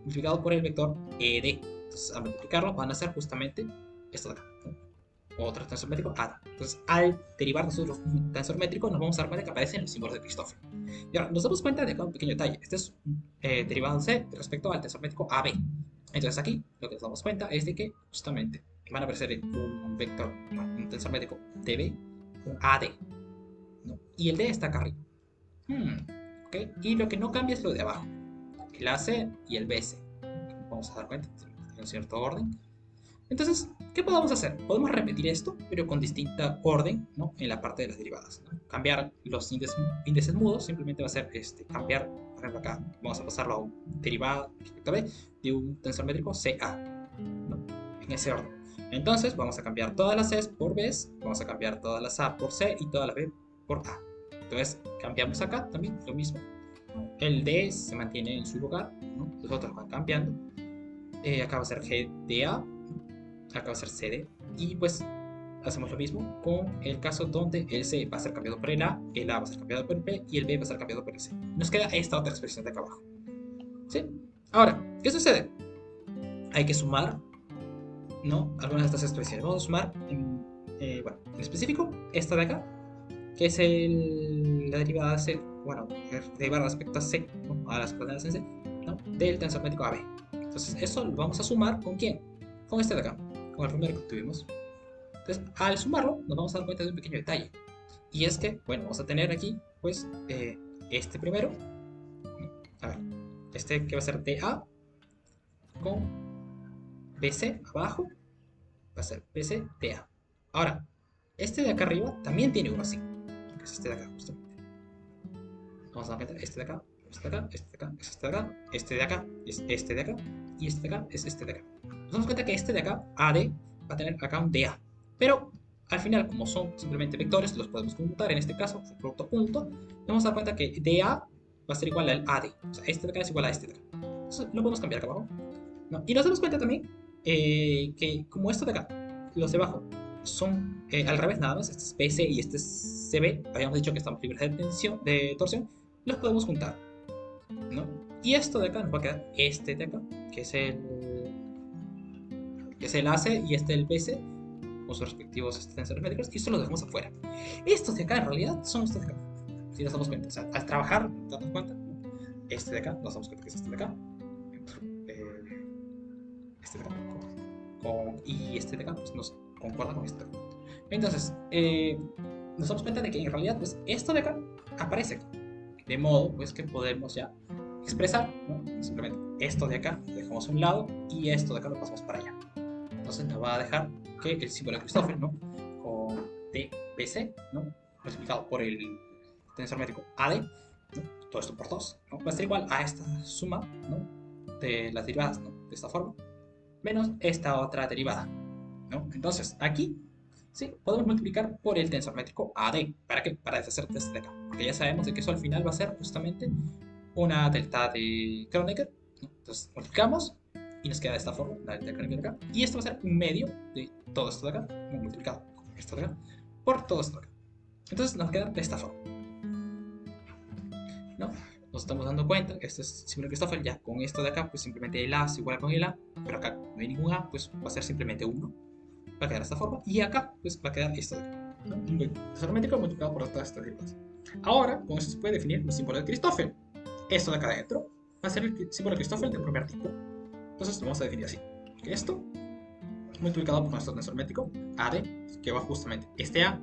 multiplicado por el vector ED. Entonces al multiplicarlo van a ser justamente esto de acá, ¿no? Otro tensor métrico, ADA. Entonces al derivar nosotros un tensor métrico nos vamos a dar cuenta que aparecen los símbolos de Christoffel. Y ahora nos damos cuenta de acá un pequeño detalle. Este es derivado C respecto al tensor métrico AB. Entonces aquí lo que nos damos cuenta es de que justamente van a aparecer un vector, un tensor métrico DB, un AD, ¿no? Y el D está acá arriba. ¿Okay? Y lo que no cambia es lo de abajo, el AC y el BC. Vamos a dar cuenta en cierto orden. Entonces, ¿qué podemos hacer? Podemos repetir esto, pero con distinta orden, ¿no? En la parte de las derivadas, ¿no? Cambiar los índices mudos, simplemente va a ser cambiar, por ejemplo acá, vamos a pasarlo a un derivado respecto a B de un tensor métrico CA, ¿no? En ese orden. Entonces, vamos a cambiar todas las Cs por Bs, vamos a cambiar todas las A por C y todas las B por A. Entonces, cambiamos acá también lo mismo. El D se mantiene en su lugar, ¿no? Los otros van cambiando. Acá va a ser GDA, acá va a ser CD, y pues hacemos lo mismo con el caso donde el C va a ser cambiado por el A va a ser cambiado por el B y el B va a ser cambiado por el C. Nos queda esta otra expresión de acá abajo, ¿sí? Ahora, ¿qué sucede? Hay que sumar, ¿no? Algunas de estas expresiones. Vamos a sumar, en específico, esta de acá, que es la derivada de C, derivada respecto a C, ¿no? A las coordenadas en C, ¿no? Del tensor métrico AB. Entonces, eso lo vamos a sumar ¿con quién? Con este de acá, con el primero que tuvimos. Entonces, al sumarlo, nos vamos a dar cuenta de un pequeño detalle. Y es que, bueno, vamos a tener aquí, pues, este primero, a ver, este que va a ser DA con BC abajo, va a ser BC DA. Ahora, este de acá arriba también tiene uno así, que es este de acá, justamente. Vamos a dar cuenta, este de acá, este de acá, este de acá, este de acá, este de acá, es este de acá, y este de acá es este de acá. Nos damos cuenta que este de acá, AD, va a tener acá un DA. Pero al final, como son simplemente vectores, los podemos conmutar. En este caso, producto punto, nos vamos a dar cuenta que DA va a ser igual al AD. O sea, este de acá es igual a este de acá. Entonces lo podemos cambiar acá abajo, ¿no? Y nos damos cuenta también que como esto de acá, los de abajo, son al revés nada más, este es PC y este es CB, habíamos dicho que estamos libres de torsión, los podemos juntar, ¿no? Y esto de acá nos va a quedar este de acá, que es el AC y este el BC, con sus respectivos tensores métricos, y esto lo dejamos afuera. Estos de acá en realidad son estos de acá, si nos damos cuenta, o sea, al trabajar, nos damos cuenta, ¿no? Este de acá, nos damos cuenta que es este de acá, este de acá, y este de acá, pues nos concuerda con este de acá. Entonces, nos damos cuenta de que en realidad, pues esto de acá aparece aquí. De modo pues que podemos ya expresar, ¿no? Simplemente esto de acá lo dejamos a un lado y esto de acá lo pasamos para allá. Entonces nos va a dejar que el símbolo de Christoffel, ¿no? Con dBc, ¿no? Multiplicado por el tensor métrico AD, ¿no? Todo esto por 2, ¿no? Va a ser igual a esta suma, ¿no? De las derivadas, ¿no? De esta forma, menos esta otra derivada, ¿no? Entonces aquí sí, podemos multiplicar por el tensor métrico AD. ¿Para qué? Para deshacer desde acá. Porque ya sabemos de que eso al final va a ser justamente una delta de Kronecker, ¿no? Entonces multiplicamos y nos queda de esta forma, la delta de Kronecker acá. Y esto va a ser un medio de todo esto de acá, multiplicado con esto de acá, por todo esto de acá. Entonces nos queda de esta forma, ¿no? Nos estamos dando cuenta que este es símbolo de Christoffel, ya con esto de acá, pues simplemente el A es igual con el A, pero acá no hay ningún A, pues va a ser simplemente 1. Va a quedar de esta forma, y acá pues va a quedar esto de acá, ¿no? Un tensor métrico multiplicado por todas estas derivadas. Ahora, con eso se puede definir un símbolo de Christoffel. Esto de acá adentro va a ser el símbolo de Christoffel del primer tipo. Entonces lo vamos a definir así. Que esto, multiplicado por nuestro tensor métrico, AD, que va justamente este A,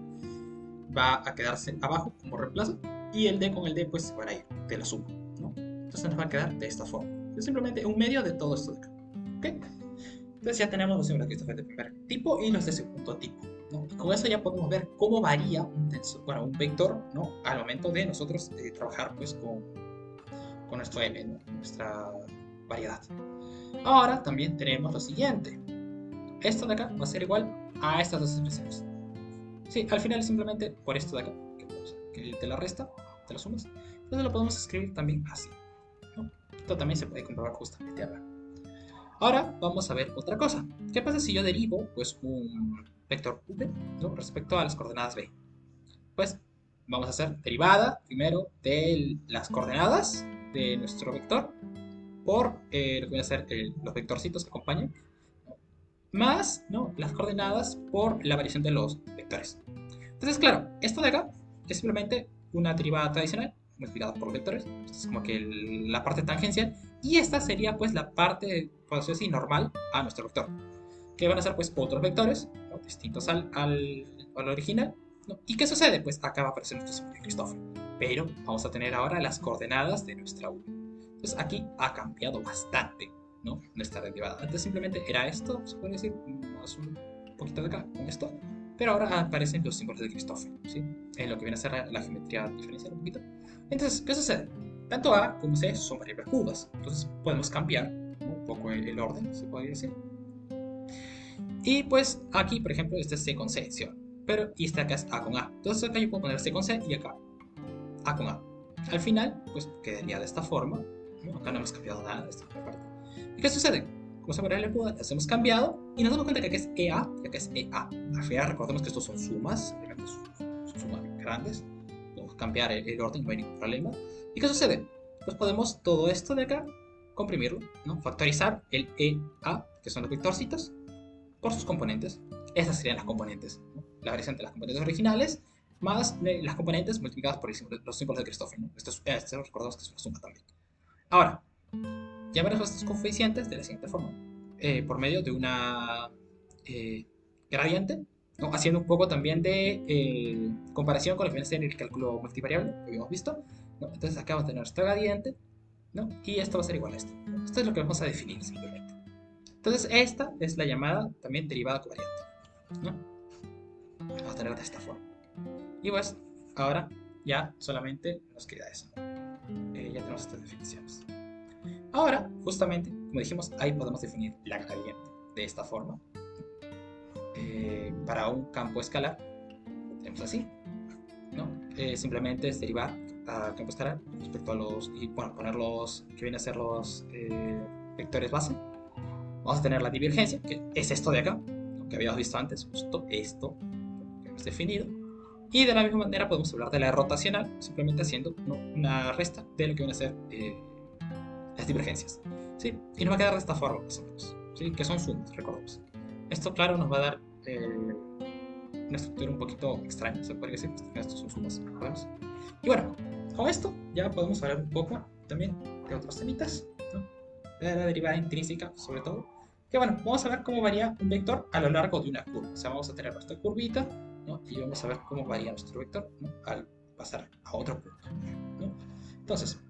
va a quedarse abajo como reemplazo, y el D con el D pues se van a ir de la suma, ¿no? Entonces nos va a quedar de esta forma. Es simplemente un medio de todo esto de acá. ¿Ok? Entonces ya tenemos los símbolos de Christoffel de primer tipo y los de segundo tipo, ¿no? Y con eso ya podemos ver cómo varía un vector, ¿no? Al momento de nosotros trabajar pues con nuestro M, ¿no? Nuestra variedad. Ahora también tenemos lo siguiente. Esto de acá va a ser igual a estas dos expresiones. Sí, al final simplemente por esto de acá, que te la resta, te lo sumas. Entonces lo podemos escribir también así, ¿no? Esto también se puede comprobar justamente acá. Ahora vamos a ver otra cosa. ¿Qué pasa si yo derivo pues un vector v, ¿no? Respecto a las coordenadas b? Pues vamos a hacer derivada primero de las coordenadas de nuestro vector por lo que voy a hacer los vectorcitos que acompañan, ¿no? Más, ¿no? Las coordenadas por la variación de los vectores. Entonces, claro, esto de acá es simplemente una derivada tradicional multiplicada por los vectores. Esto es como que la parte tangencial. Y esta sería pues la parte, por decirlo así, normal a nuestro vector. Que van a ser pues otros vectores, ¿no? Distintos al original, ¿no? ¿Y qué sucede? Pues acá va a aparecer nuestro símbolo de Christoffel. Pero vamos a tener ahora las coordenadas de nuestra U. Entonces aquí ha cambiado bastante, ¿no? Nuestra derivada. Antes simplemente era esto, se puede decir, más un poquito de acá con esto. Pero ahora aparecen los símbolos de Christoffel, ¿sí? En lo que viene a ser la geometría diferencial un poquito. Entonces, ¿qué sucede? Tanto A como C son variables curvas. Entonces podemos cambiar, ¿no? Un poco el orden, se podría decir. Y pues aquí, por ejemplo, este es C con C, ¿sí? Pero y este acá es A con A. Entonces acá yo puedo poner C con C y acá A con A. Al final, pues quedaría de esta forma, ¿no? Acá no hemos cambiado nada de esta parte. ¿Y qué sucede? Como esa variable curva, las hemos cambiado y nos damos cuenta que acá es EA y acá es EA. Al final recordemos que estos son sumas, simplemente son sumas grandes. Podemos cambiar el orden, no hay ningún problema. ¿Y qué sucede? Pues podemos todo esto de acá comprimirlo, ¿no? Factorizar el EA, que son los vectorcitos, por sus componentes. Esas serían las componentes, ¿no? La variación de las componentes originales más las componentes multiplicadas por los símbolos de Christoffel, ¿no? Esto recordamos que es una suma también. Ahora, llamaremos estos coeficientes de la siguiente forma. Por medio de una gradiente, ¿no? Haciendo un poco también de comparación con lo que viene a ser el cálculo multivariable que habíamos visto, ¿no? Entonces acá vamos a tener nuestro gradiente, ¿no? Y esto va a ser igual a esto. Esto es lo que vamos a definir simplemente. Entonces esta es la llamada también derivada covariante, ¿no? Vamos a tener de esta forma. Y pues ahora ya solamente nos queda eso, ¿no? Ya tenemos estas definiciones. Ahora, justamente, como dijimos, ahí podemos definir la gradiente de esta forma. Para un campo escalar, tenemos así, ¿no? Simplemente es derivar al campo escalar respecto a los, y bueno, poner los, que vienen a ser los vectores base. Vamos a tener la divergencia, que es esto de acá, lo que habíamos visto antes, justo esto que hemos definido. Y de la misma manera podemos hablar de la rotacional, simplemente haciendo, ¿no?, una resta de lo que viene a ser las divergencias, ¿sí? Y nos va a quedar de esta forma, más o menos, ¿sí? Que son sumas, recordemos. Esto, claro, nos va a dar una estructura un poquito extraña, se podría decir, porque estos son sumas, recordemos. Y bueno, con esto ya podemos hablar un poco también de otros temitas, ¿no? De la derivada intrínseca, sobre todo. Que bueno, vamos a ver cómo varía un vector a lo largo de una curva. O sea, vamos a tener nuestra curvita, ¿no? Y vamos a ver cómo varía nuestro vector, ¿no?, al pasar a otro punto, ¿no? Entonces,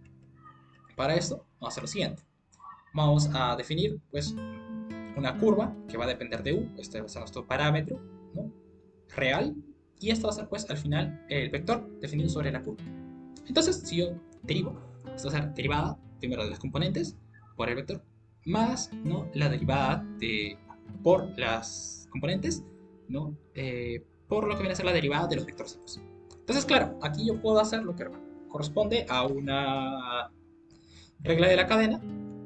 para esto, vamos a hacer lo siguiente. Vamos a definir, pues, una curva que va a depender de u. Este va a ser nuestro parámetro, ¿no?, real. Y esto va a ser, pues, al final, el vector definido sobre la curva. Entonces, si yo derivo, esto va a ser derivada primero de las componentes por el vector, más, ¿no?, la derivada por las componentes, ¿no?, por lo que viene a ser la derivada de los vectorcitos. Entonces, claro, aquí yo puedo hacer lo que corresponde a una regla de la cadena.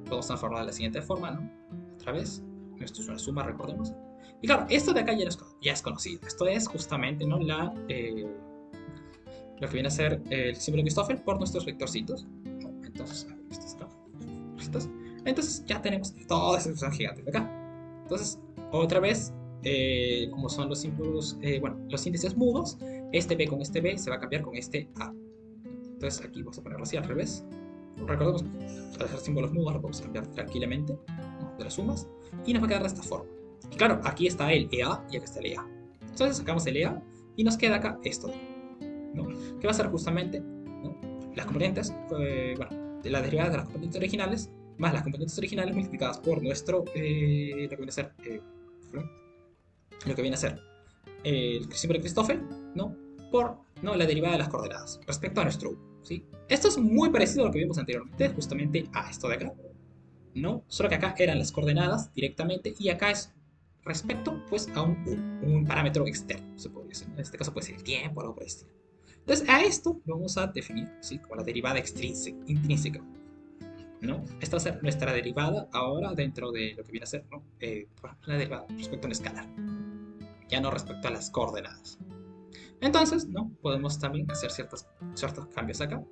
Podemos transformarla de la siguiente forma, ¿no? Otra vez, esto es una suma, recordemos. Y claro, esto de acá ya es conocido. Esto es justamente, ¿no?, lo que viene a ser el símbolo de Christoffel por nuestros vectorcitos, ¿no? Entonces, entonces ya tenemos toda esa expresión gigante de acá. Entonces, otra vez, como son los símbolos, bueno, los índices mudos, este B con este B se va a cambiar con este A. Entonces aquí vamos a ponerlo así al revés. Recordemos, al hacer símbolos mudos lo podemos cambiar tranquilamente, ¿no?, de las sumas, y nos va a quedar de esta forma. Y claro, aquí está el EA y acá está el EA. Entonces sacamos el EA y nos queda acá esto, ¿no?, que va a ser justamente, ¿no?, las componentes, bueno, de la derivada de las componentes originales más las componentes originales multiplicadas por nuestro, lo que viene a ser, lo que viene a ser el símbolo de Christoffel, ¿no?, por, ¿no?, la derivada de las coordenadas respecto a nuestro u, ¿sí? Esto es muy parecido a lo que vimos anteriormente, justamente a esto de acá, ¿no? Solo que acá eran las coordenadas directamente y acá es respecto, pues, a un parámetro externo, se podría decir. En este caso puede ser el tiempo o algo por el estilo. Entonces, a esto lo vamos a definir, ¿sí?, como la derivada intrínseca, ¿no? Esta va a ser nuestra derivada ahora dentro de lo que viene a ser, ¿no?, una derivada respecto a un escalar, ya no respecto a las coordenadas. Entonces, ¿no?, podemos también hacer ciertos cambios acá.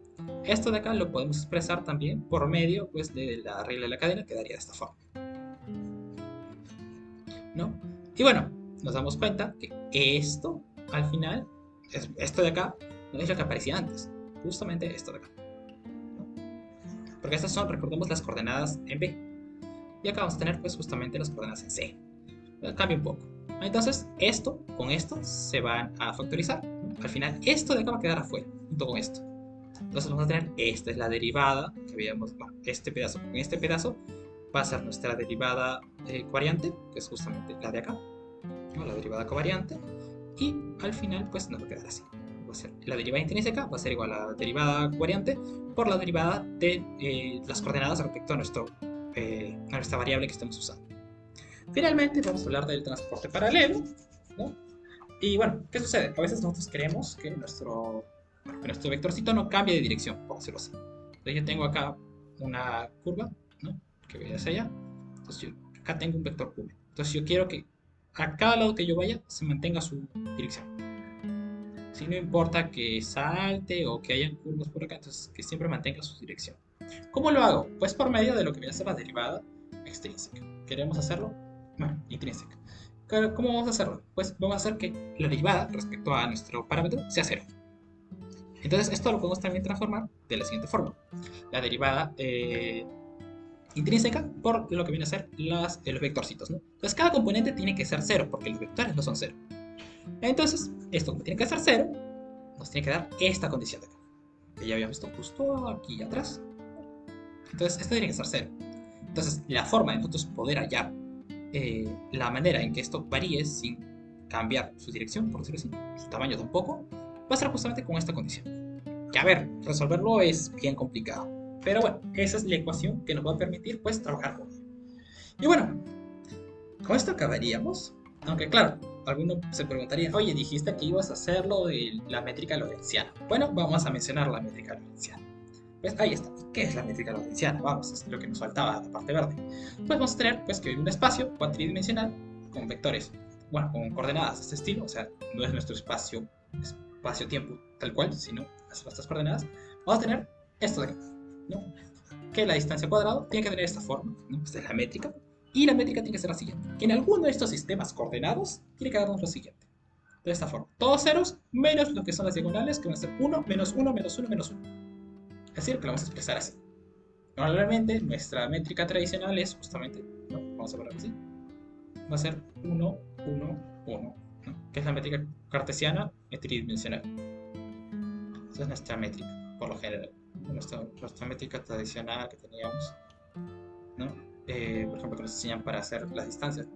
Esto de acá lo podemos expresar también por medio, pues, de la regla de la cadena, que daría de esta forma, ¿no? Y bueno, nos damos cuenta que esto, al final, esto de acá, no es lo que aparecía antes, justamente esto de acá, ¿no? Porque estas son, recordemos, las coordenadas en B. Y acá vamos a tener, pues, justamente las coordenadas en C. Cambia un poco. Entonces, esto con esto se van a factorizar, ¿no? Al final, esto de acá va a quedar afuera, junto con esto. Entonces vamos a tener, esta es la derivada que habíamos, bueno, este pedazo con este pedazo va a ser nuestra derivada covariante, que es justamente la de acá, ¿no?, la derivada covariante. Y al final, pues, nos va a quedar así. Va a ser la derivada intrínseca, va a ser igual a la derivada covariante por la derivada de las coordenadas respecto a nuestra variable que estamos usando. Finalmente, vamos a hablar del transporte paralelo, ¿no? Y bueno, ¿qué sucede? A veces nosotros queremos que nuestro vectorcito no cambie de dirección, por decirlo así. Entonces yo tengo acá una curva, ¿no?, que voy hacia allá. Entonces yo acá tengo un vector curva. Entonces yo quiero que a cada lado que yo vaya se mantenga su dirección. Si no importa que salte o que hayan curvas por acá, entonces que siempre mantenga su dirección. ¿Cómo lo hago? Pues por medio de lo que viene a ser la derivada extrínseca. ¿Queremos hacerlo? Bueno, intrínseca. ¿Cómo vamos a hacerlo? Pues vamos a hacer que la derivada respecto a nuestro parámetro sea 0. Entonces esto lo podemos también transformar de la siguiente forma. La derivada intrínseca por lo que viene a ser los vectorcitos, ¿no? Entonces cada componente tiene que ser 0 porque los vectores no son 0. Entonces, esto como tiene que ser 0, nos tiene que dar esta condición de acá, que ya habíamos visto justo aquí atrás. Entonces, esto tiene que ser 0. Entonces, la forma de nosotros poder hallar la manera en que esto varíe sin cambiar su dirección, por decirlo así, su tamaño tampoco, va a ser justamente con esta condición. Que a ver, resolverlo es bien complicado. Pero bueno, esa es la ecuación que nos va a permitir pues trabajar con ella. Y bueno, con esto acabaríamos. Aunque claro, alguno se preguntaría, oye, dijiste que ibas a hacerlo de la métrica lorentziana. Bueno, vamos a mencionar la métrica lorentziana. Pues ahí está. ¿Qué es la métrica lorentziana? Vamos, es lo que nos faltaba, la parte verde. Pues vamos a tener pues, que un espacio cuatridimensional con vectores, bueno, con coordenadas de este estilo, o sea, no es nuestro espacio-tiempo tal cual, sino nuestras coordenadas. Vamos a tener esto de acá, ¿no? Que la distancia cuadrada tiene que tener esta forma, ¿no? Esta es la métrica. Y la métrica tiene que ser la siguiente. Que en alguno de estos sistemas coordenados tiene que darnos lo siguiente. De esta forma. Todos ceros menos lo que son las diagonales, que van a ser 1, menos 1, menos 1, menos 1. Es decir, que lo vamos a expresar así. Normalmente nuestra métrica tradicional es justamente, ¿no? Vamos a ponerlo así. Va a ser 1, 1, 1. ¿No? Que es la métrica cartesiana tridimensional. Esa es nuestra métrica, por lo general. Nuestra métrica tradicional que teníamos, ¿no? Por ejemplo, que nos enseñan para hacer las distancias,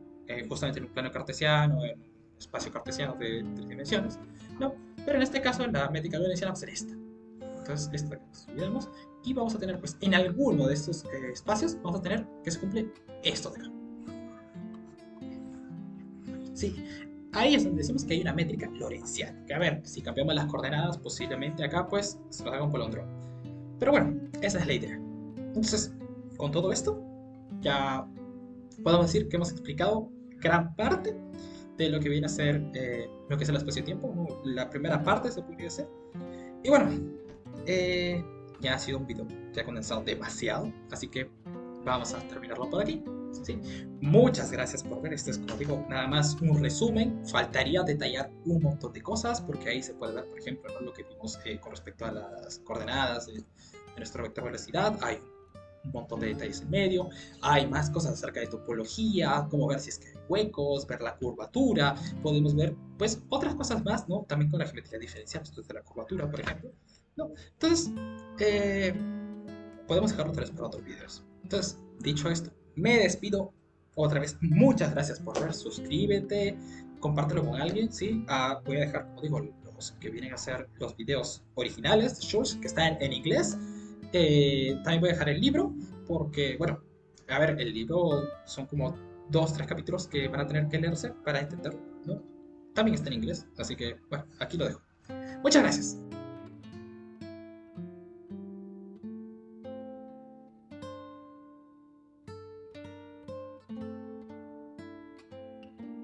justamente en un plano cartesiano, en un espacio cartesiano de 3 dimensiones, ¿no? Pero en este caso la métrica lorentziana va a ser esta. Entonces, esta que nos olvidamos, y vamos a tener, pues, en alguno de estos espacios, vamos a tener que se cumple esto de acá. Sí, ahí es donde decimos que hay una métrica lorentziana. Que a ver, si cambiamos las coordenadas, posiblemente acá, pues, se nos haga un polondrón. Pero bueno, esa es la idea. Entonces, con todo esto, ya podemos decir que hemos explicado gran parte de lo que viene a ser lo que es el espacio-tiempo, ¿no? La primera parte se podría hacer. Y bueno, ya ha sido un video que ha condensado demasiado, así que vamos a terminarlo por aquí. ¿Sí? Muchas gracias por ver. Esto es, como digo, nada más un resumen. Faltaría detallar un montón de cosas porque ahí se puede ver, por ejemplo, ¿no? Lo que vimos con respecto a las coordenadas de nuestro vector velocidad. Hay un montón de detalles en medio. Hay más cosas acerca de topología, cómo ver si es que hay huecos, ver la curvatura. Podemos ver, pues, otras cosas más, ¿no? También con la geometría diferencial, esto es de la curvatura, por ejemplo, ¿no? Entonces, podemos dejarlo otra vez para otros videos. Entonces, dicho esto, me despido otra vez. Muchas gracias por ver. Suscríbete, compártelo con alguien, ¿sí? Voy a dejar, como digo, los que vienen a ser los videos originales de Schultz, que están en inglés. También voy a dejar el libro, porque, bueno, a ver, el libro son como 2, 3 capítulos que van a tener que leerse para entenderlo, ¿no? También está en inglés, así que, bueno, aquí lo dejo. Muchas gracias.